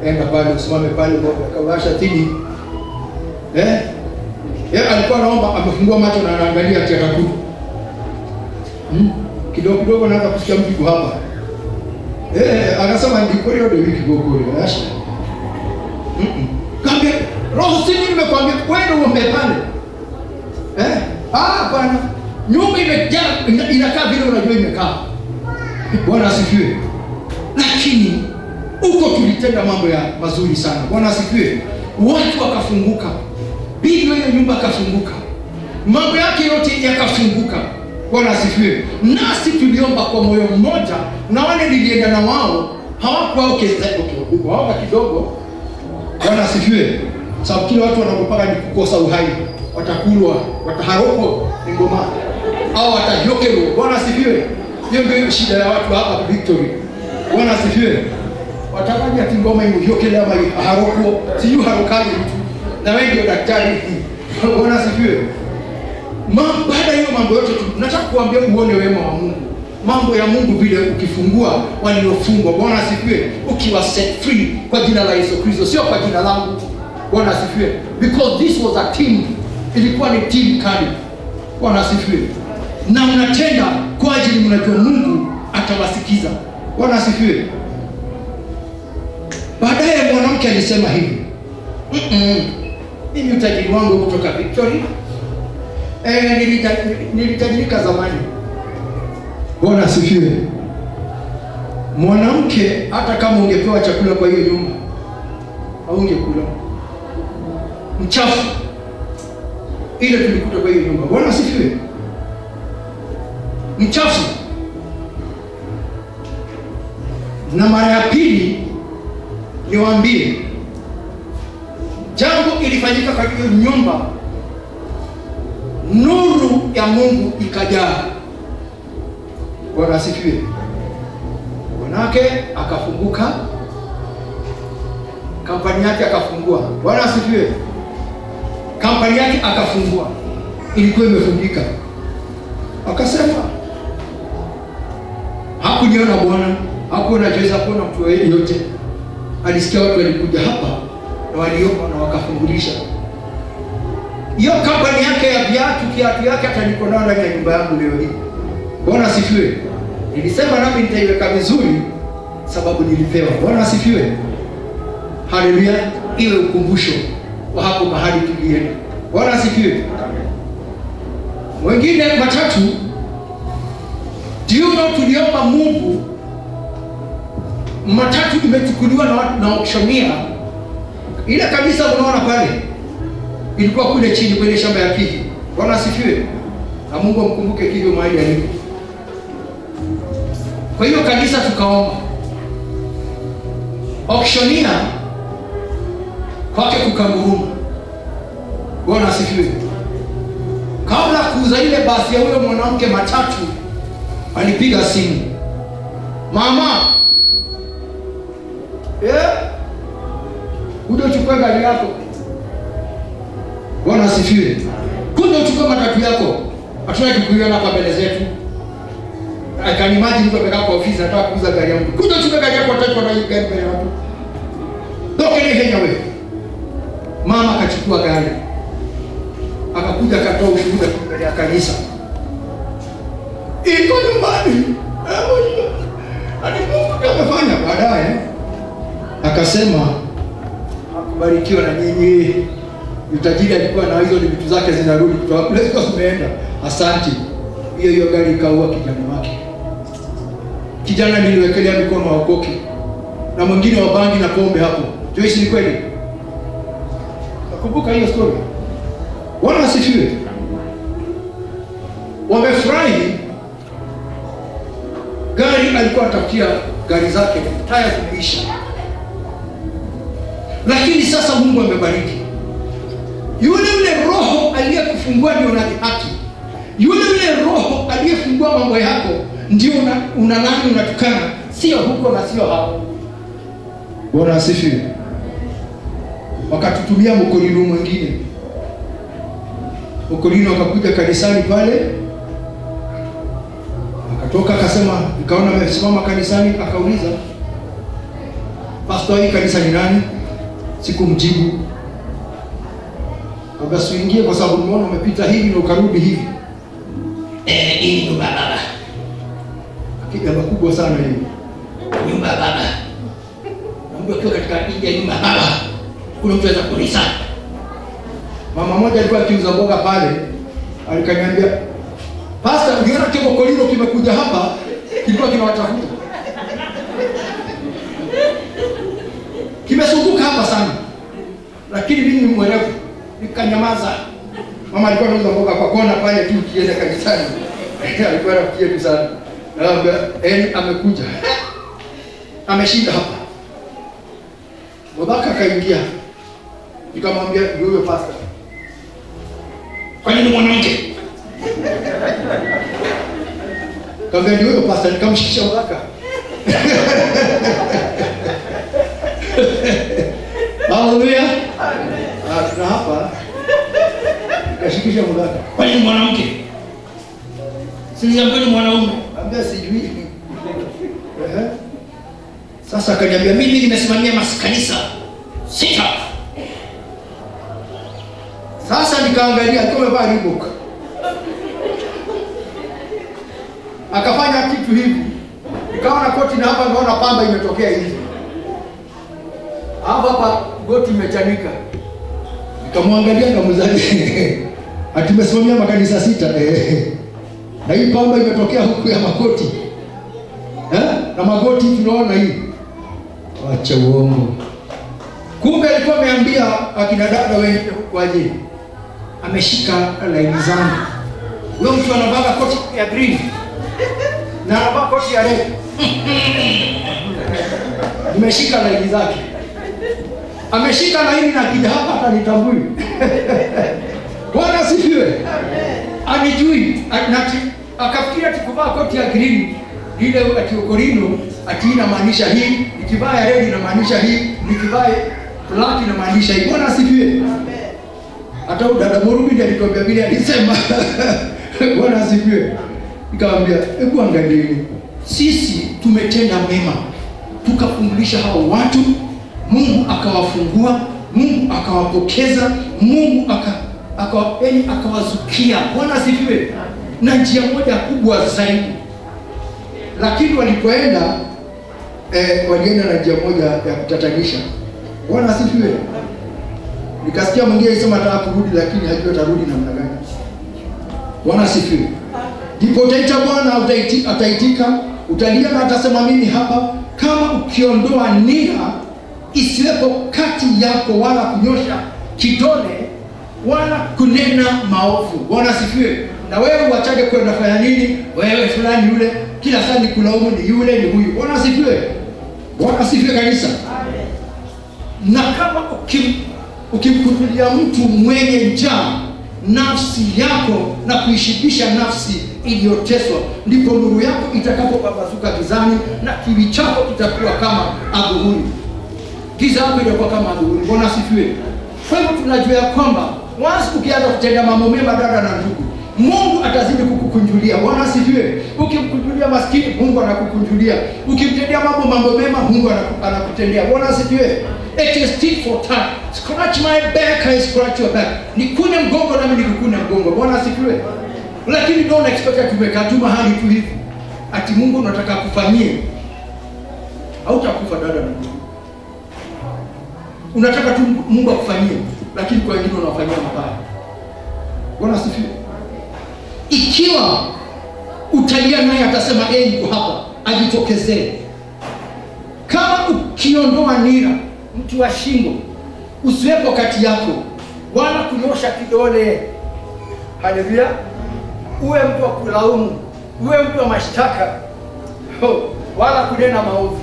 enda pale usimame pale, akawasha tini. Alikuwa anaomba, amefungua macho na anaangalia ati atakufa. Kidogo kidogo naanza kusikia mpigo hapa. Akasema ndiko hiyo ndio wiki gogo ile. Asha. Kaambia roho sini nimekwambia wewe uombe pale. Bwana. Nyumba imejaa inakaa vile unajua imekaa. Bwana asifiwe. Lakini huko tulitenda mambo ya mazuri sana. Bwana asifiwe. Watu wakafunguka. Bibi hiyo nyumba akafunguka. Mambo yake yote yakafunguka. Bwana asifiwe. Nasi tuliomba kwa moyo mmoja, na wale nilienda na wao hawakuwa wao kidogo. Bwana asifiwe. Sababu kila watu wanapopaka ni kukosa uhai, watakulwa, wataharoko ni ngoma au watajokerwa. Bwana asifiwe. Hiyo ndio shida ya watu hapa Victory. Bwana asifiwe. Watakaje ati ngoma imjokele ama haroko, siyo harokaje mtu. Na wewe ndio daktari. Bwana asifiwe. Baada hiyo mambo yote tunataka kuambia uone wema wa Mungu. Mambo ya Mungu vile ukifungua waliofungwa. Bwana asifiwe. Ukiwa set free kwa jina la Yesu Kristo, sio kwa jina langu. Bwana asifiwe. Because this was a team. Ilikuwa ni team kali. Bwana asifiwe. Na mnatenda kwa ajili mnajua Mungu atawasikiza. Bwana asifiwe. Baadaye mwanamke alisema hivi. Mimi utajiri wangu kutoka Victory. Nilitajirika zamani. Bwana asifiwe. Mwanamke hata kama ungepewa chakula kwa hiyo nyumba haungekula. Mchafu ile tulikuta kwa hiyo nyumba. Bwana asifiwe. Mchafu. Na mara ya pili niwaambie jambo ilifanyika kwa hiyo nyumba, nuru ya Mungu ikajaa. Bwana asifiwe. manake akafunguka, kampani yake akafungua. Bwana asifiwe. Kampani yake akafungua, ilikuwa imefungika. Akasema hakuniona Bwana, hakuona Yesu, hakuona mtu yeyote. Alisikia watu walikuja hapa na waliomba na wakafungulisha. Hiyo kampani yake ya kiatu yake hata niko nayo ndani ya nyumba yangu leo hii. Bwana asifiwe. Nilisema nami nitaiweka vizuri sababu nilipewa. Bwana asifiwe. Haleluya. Iwe ukumbusho wa hapo mahali tulienda. Bwana asifiwe. Wengine matatu ndio tuliomba Mungu, matatu imechukuliwa na auctioneer. Ile kabisa unaona pale ilikuwa kule chini kwenye shamba ya Kihi. Bwana asifiwe. Na Mungu amkumbuke Kihi mahali alipo. Kwa hiyo kanisa tukaomba auctioneer kwake kukanguruma. Bwana asifiwe. Kabla kuuza ile basi ya huyo mwanamke matatu, alipiga simu, mama, kuja uchukue gari yako. Bwana asifiwe. Kuja uchukue matatu yako, hatuna kukuiona hapa mbele zetu. Akanimaji mtu amekaa kwa ofisi anataka kuuza gari yangu. Kuja uchukue gari yako, watatu na hiyo gari mbele yako. Toka ile wewe. Mama akachukua gari, akakuja akatoa ushuhuda mbele ya kanisa. Iko nyumbani. Mungu amefanya. Baadaye akasema hakubarikiwa na nyinyi. Utajiri alikuwa na hizo vitu zake zinarudi kutoka kule zimeenda. Asante. Hiyo gari ikaua kijana wake. Kijana niliwekelea mikono waokoke. Na mwingine wa bangi na pombe hapo. Joyce, ni kweli? Nakumbuka hiyo story. Bwana asifiwe. Wamefurahi. Gari alikuwa atafutia gari zake, taya zimeisha. Lakini sasa Mungu amebariki. Yule roho aliyekufungua ndio unadhihaki. Yule roho aliyefungua mambo yako ndio unanani unatukana, sio huko na sio hapo. Bwana asifiwe. Wakatutumia mkolino mwingine. Mkolino akakuja kanisani pale. Akatoka akasema, nikaona amesimama kanisani, akauliza, pastor, hii kanisa ni nani? Sikumjibu. Akasuingie kwa sababu nimeona umepita hivi na ukarudi hivi. Hii nyumba baba. Kijana kubwa sana hivi. Nyumba baba. Mungu akiwa katika nje nyumba baba. Kuna mtu anaweza kunisa. Mama mmoja alikuwa akiuza mboga pale, alikaniambia, pastor, ukiona kile kolino kimekuja hapa, kilikuwa kinawatafuta. Kimezunguka hapa sana. Lakini mimi ni mwerevu, nikanyamaza. Mama alikuwa anauza mboga kwa kona pale tu kienda kanisani. Alikuwa anafikia tu sana. Naambia, amekuja. Ameshinda hapa. Babaka akaingia. Nikamwambia, "Wewe pastor, kwa nini mwanamke?" Kaambia, "Wewe pastor." Nikamshikisha babaka. Haleluya. Na hapa nikashikisha babaka. "Kwa nini mwanamke?" "Siniambia ni mwanaume." Ambia sijui. Sasa akaniambia, "Mimi nimesimamia makanisa 6. Sasa nikaangalia kama bado Reebok. Akafanya kitu hivi. Nikaona koti na hapa naona pamba imetokea hivi. Hapa goti imechanika. Nikamwangalia ngamuzani. Atimesimamia makanisa 6. Na hii pamba imetokea huku ya makoti. Na magoti tunaona hii. Acha uongo. Kumbe alikuwa ameambia akina dada wengine huko aje. Ameshika laini zangu. Huyo mtu anavaa koti ya green na anavaa koti ya red. Nimeshika laini zake. Ameshika laini na kija hapa hata nitambui. Bwana asifiwe. Anijui, akafikiria tukuvaa koti ya green lile ati Okorino ati inamaanisha hii, nikivaa ya red inamaanisha hii, nikivaa black inamaanisha hii. Bwana asifiwe. Hata dada Morubi ndiye alituambia vile alisema. Bwana asifiwe. Nikamwambia, hebu angalieni. Sisi tumetenda mema. Tukafungulisha hao watu, Mungu akawafungua, Mungu akawapokeza, Mungu akawazukia. Bwana asifiwe. Na njia moja kubwa zaidi. Lakini walipoenda walienda na njia moja ya kutatanisha. Bwana asifiwe. Nikasikia mwingine anasema ataka kurudi lakini hajui atarudi namna gani. Bwana asifiwe. Ndipo utaita Bwana ataitika, utalia na atasema mimi hapa, kama ukiondoa nira isiwepo kati yako wala kunyosha kidole wala kunena maovu. Bwana asifiwe. Na wewe uachaje kwenda fanya nini? Wewe fulani yule, kila saa ni kulaumu ni yule ni huyu. Bwana asifiwe. Bwana asifiwe kanisa. Amen. Na kama ukimkutulia mtu mwenye njaa nafsi yako na kuishibisha nafsi iliyoteswa, ndipo nuru yako itakapopambazuka gizani na kiwi chako kitakuwa kama adhuhuri. Giza yako itakuwa kama adhuhuri. Bwana asifiwe. Kwa hivyo tunajua kwamba once ukianza kutenda mambo mema dada na ndugu, Mungu atazidi kukukunjulia. Bwana asifiwe. Ukimkunjulia maskini, Mungu anakukunjulia. Ukimtendea mambo mema, Mungu anakutendea. Bwana asifiwe. It is tit for tat. Scratch my back, I scratch your back. Nikune mgongo nami nikukune mgongo. Bwana asifiwe. Lakini don't expect tumekaa tu mahali tu hivi ati Mungu anataka kufanyie. Hautakufa dada na ndugu. Unataka tu Mungu akufanyie, lakini kwa wengine unawafanyia mabaya. Bwana asifiwe. Ikiwa utalia naye atasema niko hapa, ajitokezee. Kama ukiondoa nira, mtu wa shingo usiwepo kati yako wala kunyosha kidole. Haleluya. Uwe mtu wa kulaumu, uwe mtu wa mashtaka, wala kunena maovu.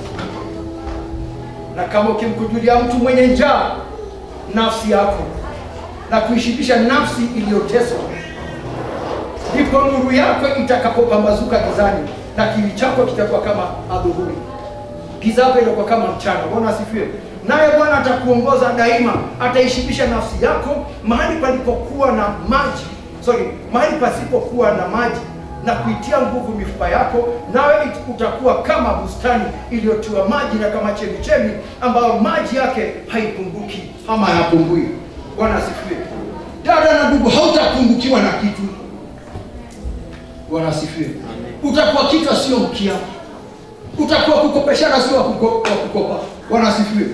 Na kama ukimkujulia mtu mwenye njaa nafsi yako na kuishibisha nafsi iliyoteswa, ndipo nuru yako itakapopambazuka gizani na kiwi chako kitakuwa kama adhuhuri. Giza yako itakuwa kama mchana. Bwana asifiwe. Naye Bwana atakuongoza daima, ataishibisha nafsi yako mahali palipokuwa na maji, mahali pasipokuwa na maji, na kuitia nguvu mifupa yako, nawe utakuwa kama bustani iliyotiwa maji na kama chemichemi ambayo maji yake haipunguki ama hayapungui. Bwana asifiwe. Dada na ndugu, hautapungukiwa na kitu. Bwana asifiwe. Utakuwa kichwa sio mkia. Utakuwa kukopeshana sio kukopa. Bwana asifiwe.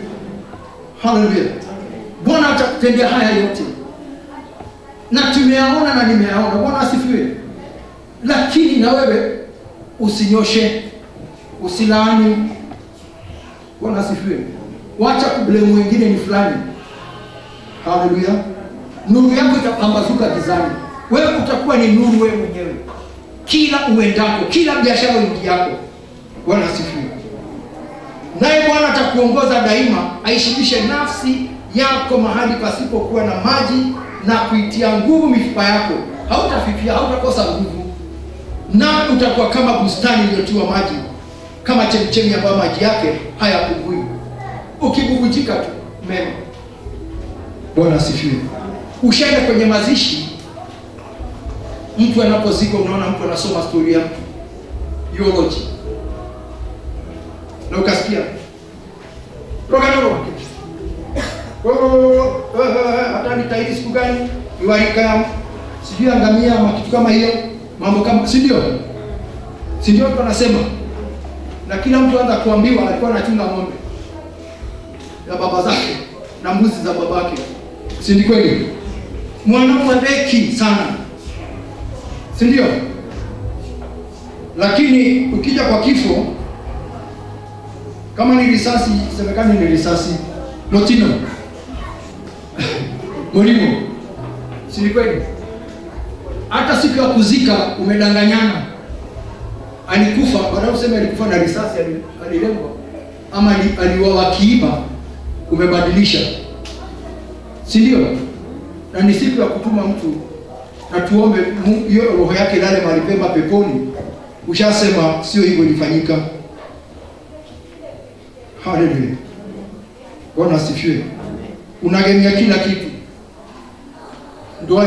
Haleluya. Bwana atakutendea haya yote. Na tumeyaona na nimeyaona. Bwana asifiwe. Lakini na wewe usinyoshe, usilaani. Bwana asifiwe. Wacha kublame wengine ni fulani. Haleluya. Nuru yako itapambazuka gizani. Wewe utakuwa ni nuru wewe mwenyewe. Kila uendako, kila biashara uingiako. Bwana asifiwe. Naye Bwana atakuongoza daima, aishibishe nafsi yako mahali pasipokuwa na maji na kuitia nguvu mifupa yako. Hautafifia, hautakosa nguvu. Na utakuwa kama bustani iliyotiwa maji, kama chemchemi ambayo maji yake hayapungui. Ukibubujika tu mema. Bwana asifiwe. Ushaenda kwenye mazishi, mtu anapozika unaona mtu anasoma story ya mtu, eulogy. Na ukasikia hata nitaidi siku gani iwarika sijui angamia ama kitu kama hiyo, mambo kama si ndio tunasema. Na kila mtu anza kuambiwa alikuwa anachunga ng'ombe ya baba zake na mbuzi za babake. Si ndio kweli? Mwanamwandeki sana. Si ndio? Lakini ukija kwa kifo, kama ni risasi, semekani ni risasi. Lotino. Molimo. Si ni kweli? Hata siku ya kuzika umedanganyana. Alikufa, baada useme alikufa na risasi, alilengwa ama aliuawa kiiba, umebadilisha. Si ndio? Na ni siku ya kutuma mtu na tuombe hiyo roho yake lale mahali pema peponi. Ushasema sio hivyo ilifanyika. Haleluya. Bwana asifiwe. Unagemea kila kitu. Ndio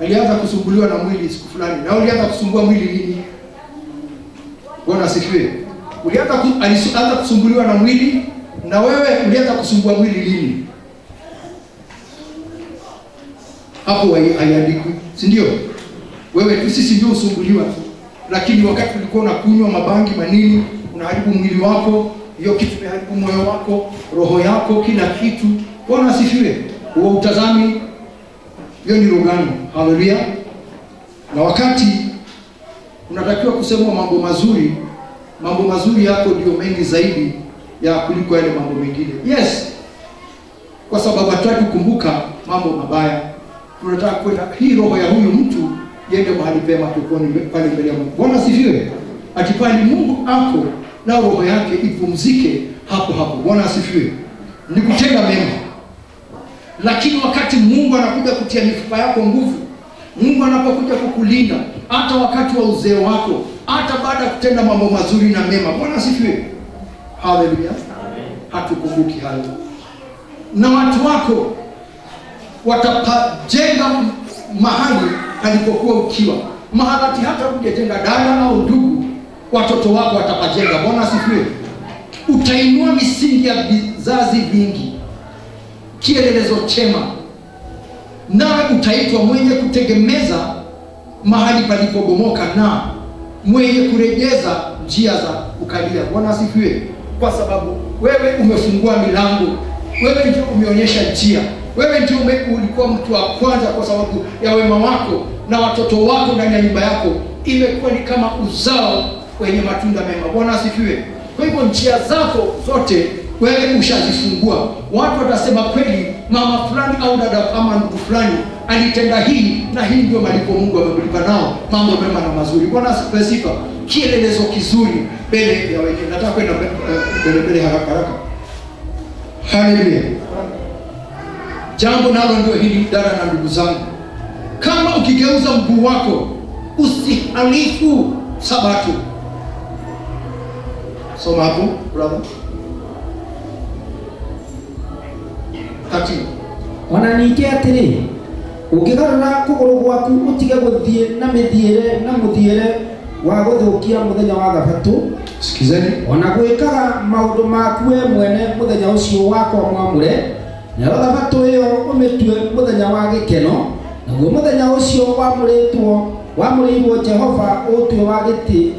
alianza kusumbuliwa na mwili siku fulani. Na ulianza kusumbua mwili lini? Bwana asifiwe. Alianza kusumbuliwa na mwili, na wewe ulianza kusumbua mwili lini? Hapo haiandikwi, si ndio? Wewe tu, sisi ndio usumbuliwa. Lakini wakati ulikuwa unakunywa mabangi manini, unaharibu mwili wako, hiyo kitu imeharibu moyo wako, roho yako, kila kitu. Bwana asifiwe. Huo utazami, hiyo ni rogano. Haleluya. Na wakati unatakiwa kusema mambo mazuri yako ndio mengi zaidi ya kuliko yale mambo mengine. Yes. Kwa sababu hatutaki kukumbuka mambo mabaya. Tunataka kwenda hii roho ya huyu mtu yende mahali pema peponi pale mbele ya Mungu. Bwana asifiwe. Atipali Mungu ako na roho yake ipumzike hapo hapo. Bwana asifiwe. Ni kutenda mema. Lakini wakati Mungu anakuja kutia mifupa yako nguvu, Mungu anapokuja kukulinda hata wakati wa uzee wako, hata baada ya kutenda mambo mazuri na mema. Bwana asifiwe. Haleluya. Hatukumbuki hayo. Na watu wako watajenga mahali alipokuwa ukiwa. Mahali hata kujenga dada au ndugu, watoto wako watapajenga. Bwana asifiwe. Utainua misingi ya vizazi vingi. Kielelezo chema. Nawe utaitwa mwenye kutegemeza mahali palipobomoka na mwenye kurejeza njia za kukalia. Bwana asifiwe. Kwa sababu wewe umefungua milango. Wewe ndio umeonyesha njia. Wewe ndio ulikuwa mtu wa kwanza kwa sababu ya wema wako, na watoto wako ndani ya nyumba yako imekuwa ni kama uzao wenye matunda mema. Bwana asifiwe. Kwa hivyo njia zako zote wewe ushazifungua. Watu watasema kweli mama fulani au dada ama ndugu fulani alitenda hii, na hii ndio malipo Mungu amemlipa nao mambo mema na mazuri. Bwana asifiwe. Kielelezo kizuri mbele ya wengine. Nataka kwenda mbele haraka. Haleluya. Jambo nalo ndio hili, dada na ndugu zangu. Kama ukigeuza mguu wako, usihalifu Sabato. Soma hapo, brother. Kati. Wananikia atiri, ukigarura kuguru gwaku utige guthie na mithiere na muthiere wa guthukia muthenya wa Thabatũ. Sikizeni. Ona gwikaga maundu maku we mwene muthenya ucio wakwa mwamure, na Thabatũ iyo umitue muthenya wa gikeno, naguo muthenya ucio wamurirwo Jehova utue wa giti.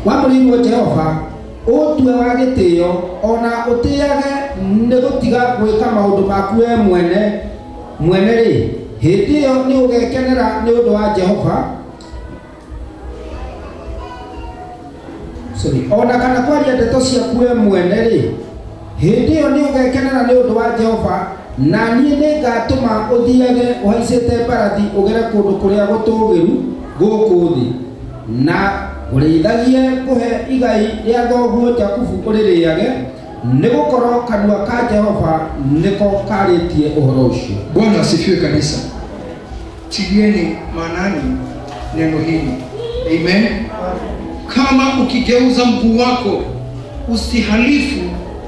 Wamurirwo Jehova utue wa gitio, ona utiage ni gutiga gwika maundu maku we mwene ri, hindi iyo ni ugekenera ni undu wa Jehova. Ona kana kwaria ndeto ciaku we mwene ri, hindi iyo ni ugekenera ni undu wa Jehova, na niĩ nĩngatũma ũthiage ũhaicĩte mbarathi ũgere kũndũ kũrĩa gũtũũgĩru gũkũ thĩ, na ũrĩithagie kũhe igai rĩa thoguo Jakubu ũrĩrĩage, nĩgũkorwo kanua ka Jehova nĩko karĩtie ũhoro ũcio. Bwana asifiwe kanisa. Tilieni maanani neno hili. Amen. Kama ukigeuza mguu wako, usihalifu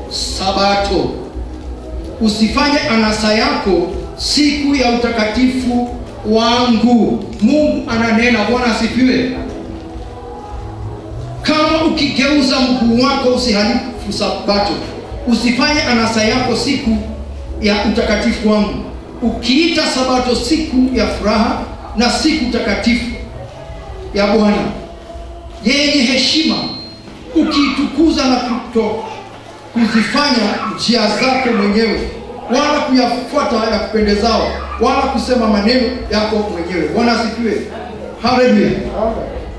Sabato. Usifanye anasa yako siku ya utakatifu wangu. Mungu ananena. Bwana asifiwe. Kama ukigeuza mguu wako, usihalifu Sabato. Usifanye anasa yako siku ya utakatifu wangu. Ukiita Sabato siku ya furaha na siku takatifu ya Bwana yenye heshima, ukitukuza na kuzifanya njia zako mwenyewe, wala kuyafuata ya kupendezao, wala kusema maneno yako mwenyewe. Bwana asifiwe. Haleluya.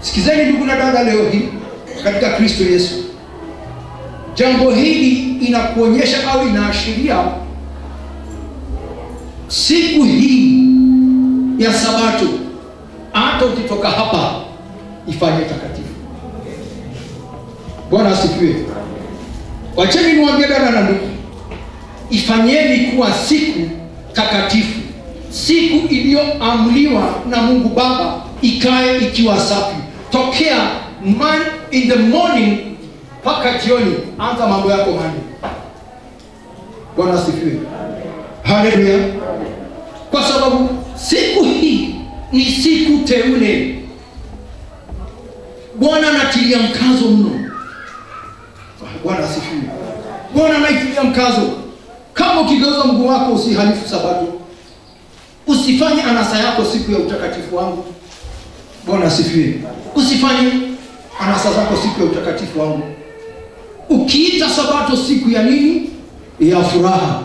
Sikizeni ndugu na dada, leo hii katika Kristo Yesu, jambo hili inakuonyesha au inaashiria siku hii ya Sabato, hata ukitoka hapa ifanye takatifu. Bwana asifiwe. Wacheni niwaambie dada na ndugu, ifanyeni kuwa siku takatifu, siku iliyoamriwa na Mungu Baba ikae ikiwa safi. Tokea in the morning mpaka jioni, anza mambo yako mani. Bwana asifiwe. Haleluya. Kwa sababu siku hii ni siku teule. Bwana anatilia mkazo mno. Bwana asifiwe. Bwana anatilia mkazo. Kama ukigeuza mguu wako usihalifu Sabato. Usifanye anasa yako siku ya utakatifu wangu. Bwana asifiwe. Usifanye anasa zako siku ya utakatifu wangu. Ukiita Sabato siku ya nini? Ya furaha.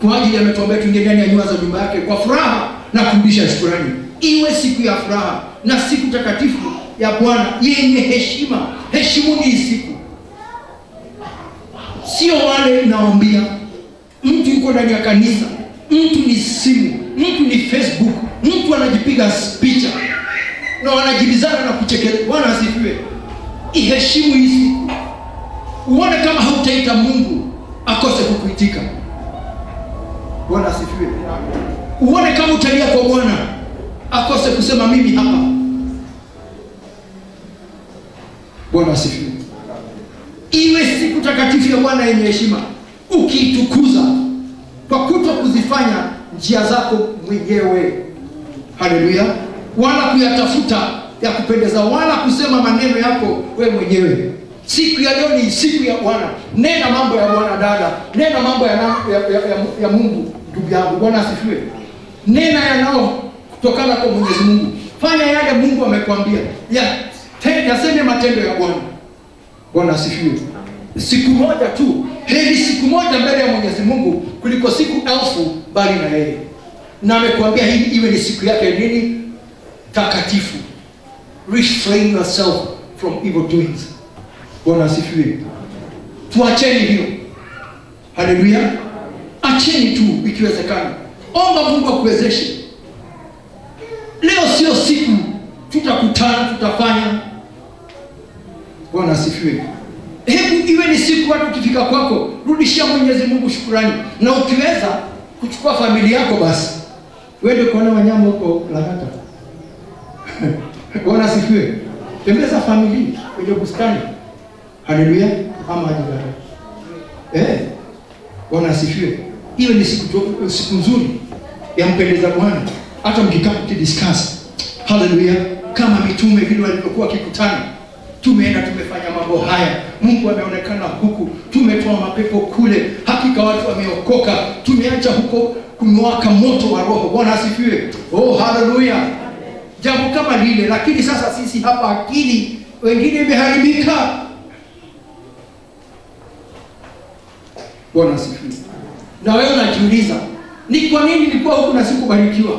Kwa ajili ametuambia tuingie ndani ya nyua za nyumba yake kwa furaha na kurudisha shukrani. Iwe siku ya furaha na siku takatifu ya Bwana yenye heshima. Heshimuni hii siku. Sio wale naambia mtu yuko ndani ya kanisa, mtu ni simu, mtu ni Facebook, mtu anajipiga picha na wanajibizana na kuchekelea. Bwana asifiwe. Iheshimu hii siku. Uone kama hautaita Mungu akose kukuitika. Bwana asifiwe. Uone kama utalia kwa Bwana akose kusema mimi hapa. Bwana asifiwe. Iwe siku takatifu ya Bwana yenye heshima, ukitukuza kwa kuto kuzifanya njia zako mwenyewe. Haleluya. Wala kuyatafuta ya kupendeza, wala kusema maneno yako wewe mwenyewe. Siku ya leo ni siku ya Bwana. Nena mambo ya Bwana dada, nena mambo ya Mungu ndugu yangu. Bwana asifiwe. Nena yanao kutokana kwa Mwenyezi Mungu. Fanya yale Mungu amekwambia. Yaseme matendo ya Bwana. Bwana asifiwe. Siku moja tu, heri siku moja mbele ya Mwenyezi Mungu kuliko siku 1000 bali na yeye. Na amekwambia hii iwe ni siku yake nini? Takatifu. Refrain yourself from evil doings. Bwana asifiwe. Tuacheni hiyo. Haleluya. Acheni tu ikiwezekana. Omba Mungu akuwezeshe. Leo sio siku tutakutana tutafanya. Bwana asifiwe. Hebu iwe ni siku watu ukifika kwako, rudishia Mwenyezi Mungu shukrani. Na ukiweza kuchukua familia yako basi uende kuona wanyama huko Lang'ata. Bwana asifiwe. Tembeza familia kwenye bustani. Haleluya. Ama ajira. Bwana asifiwe. Iwe ni siku nzuri ya mpendeza Bwana. Hata mkikaa kudiscuss. Haleluya. Kama mitume vile walivyokuwa kikutana. Tumeenda tumefanya mambo haya. Mungu ameonekana huku. Tumetoa mapepo kule. Hakika watu wameokoka. Tumeacha huko kunwaka moto wa Roho. Bwana asifiwe. Oh haleluya. Jambo kama lile, lakini sasa sisi hapa akili wengine imeharibika. Bwana asifiwe. Na wewe unajiuliza, ni kwa nini nilikuwa huku na sikubarikiwa?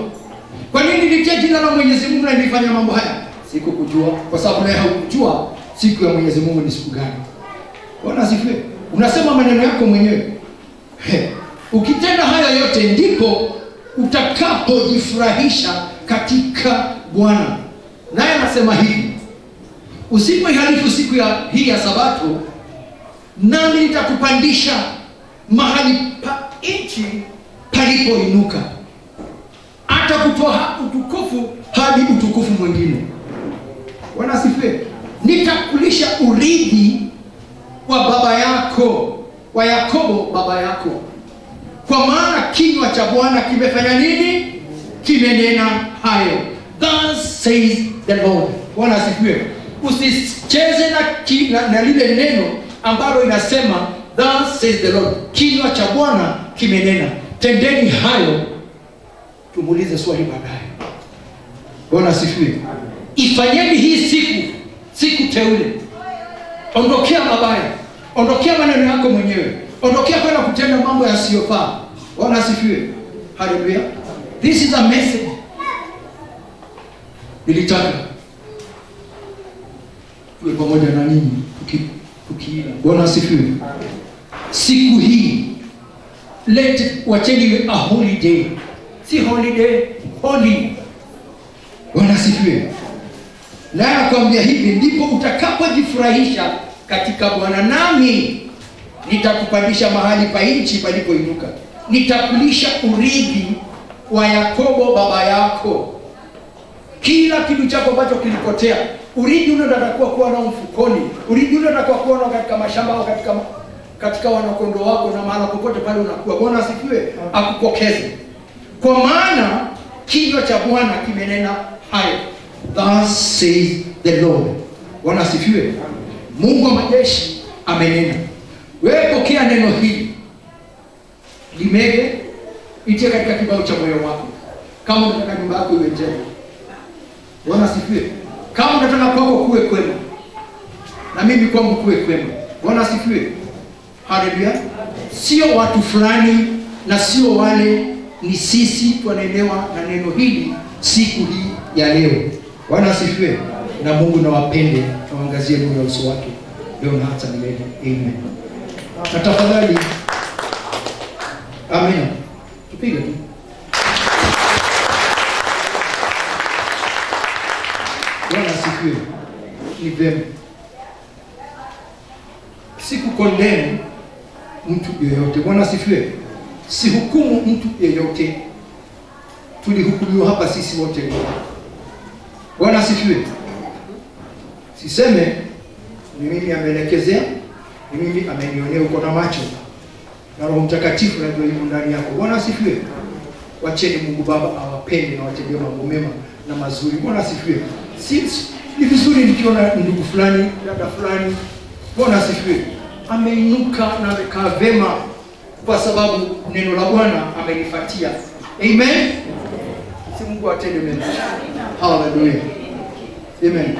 Kwa nini nilitia jina la Mwenyezi Mungu na nilifanya mambo haya? Sikukujua, kwa sababu leo hukujua siku ya Mwenyezi Mungu ni siku gani. Bwana asifiwe. Unasema maneno yako mwenyewe. Ukitenda haya yote ndipo utakapojifurahisha katika Bwana. Naye anasema hivi, usipoihalifu siku hii ya Sabato, nami nitakupandisha mahali pa nchi palipoinuka, hata kutoa utukufu hadi utukufu mwingine. Bwana asifiwe. Nitakulisha urithi wa baba yako, wa Yakobo baba yako. Kwa maana kinywa cha Bwana kimefanya nini? Kimenena hayo. Thus says the Lord. Bwana asifiwe. Usicheze na lile neno ambalo inasema thus says the Lord. Kinywa cha Bwana kimenena. Tendeni hayo. Tumuulize swali baadaye. Bwana asifiwe. Ifanyeni hii siku teule. Ondokea mabaya. Ondokea maneno yako mwenyewe. Ondokea kwenda kutenda mambo yasiyofaa. Bwana asifiwe. Hallelujah. This is a message. Nilitaka tuwe pamoja na ninyi tukiila. Bwana asifiwe. Siku hii wacheni a holiday. Si holiday, holy. Bwana asifiwe. Na nakwambia hivi, ndipo utakapojifurahisha katika Bwana, nami nitakupandisha mahali pa nchi palipoinuka. Nitakulisha urithi wa Yakobo baba yako. Kila kitu chako ambacho kilipotea, uridi ule unatakiwa kuwa na mfukoni, uridi ule unatakiwa kuwa na katika mashamba au katika wanakondo wako na mahala popote pale unakuwa. Bwana asifiwe, akupokeze. Kwa maana kinywa cha Bwana kimenena hayo. Thus says the Lord. Bwana asifiwe. Mungu wa majeshi amenena. Wewe pokea neno hili. Limege itie katika kibao cha moyo wako. Kama unataka nyumba yako iwe njema. Bwana asifiwe. Kama unataka kwako kuwe kwema, na mimi kwangu kuwe kwema. Bwana asifiwe. Haleluya. Sio watu fulani na sio wale, ni sisi tunanenewa na neno hili siku hii ya leo. Bwana asifiwe. Na Mungu na wapende na waangazie nuru ya uso wake leo na hata milele. Amen. Na tafadhali, amen. Tupige tu. Bwana asifiwe. Ni vema. Sikukondeni mtu yeyote. Bwana asifiwe. Sihukumu mtu yeyote. Tulihukumiwa hapa sisi wote. Bwana asifiwe. Siseme ni mimi ameelekezea, ni mimi amenionea uko na macho. Na Roho Mtakatifu ndio yuko ndani yako. Bwana asifiwe. Wacheni Mungu Baba awapende na watendee mambo mema na mazuri. Bwana asifiwe. Ni vizuri nikiona ndugu fulani, dada fulani, Bwana asifiwe, ameinuka na amekaa vema kwa sababu neno la Bwana amenifuatia. Amen. Si Mungu atende mema. Hallelujah. Amen.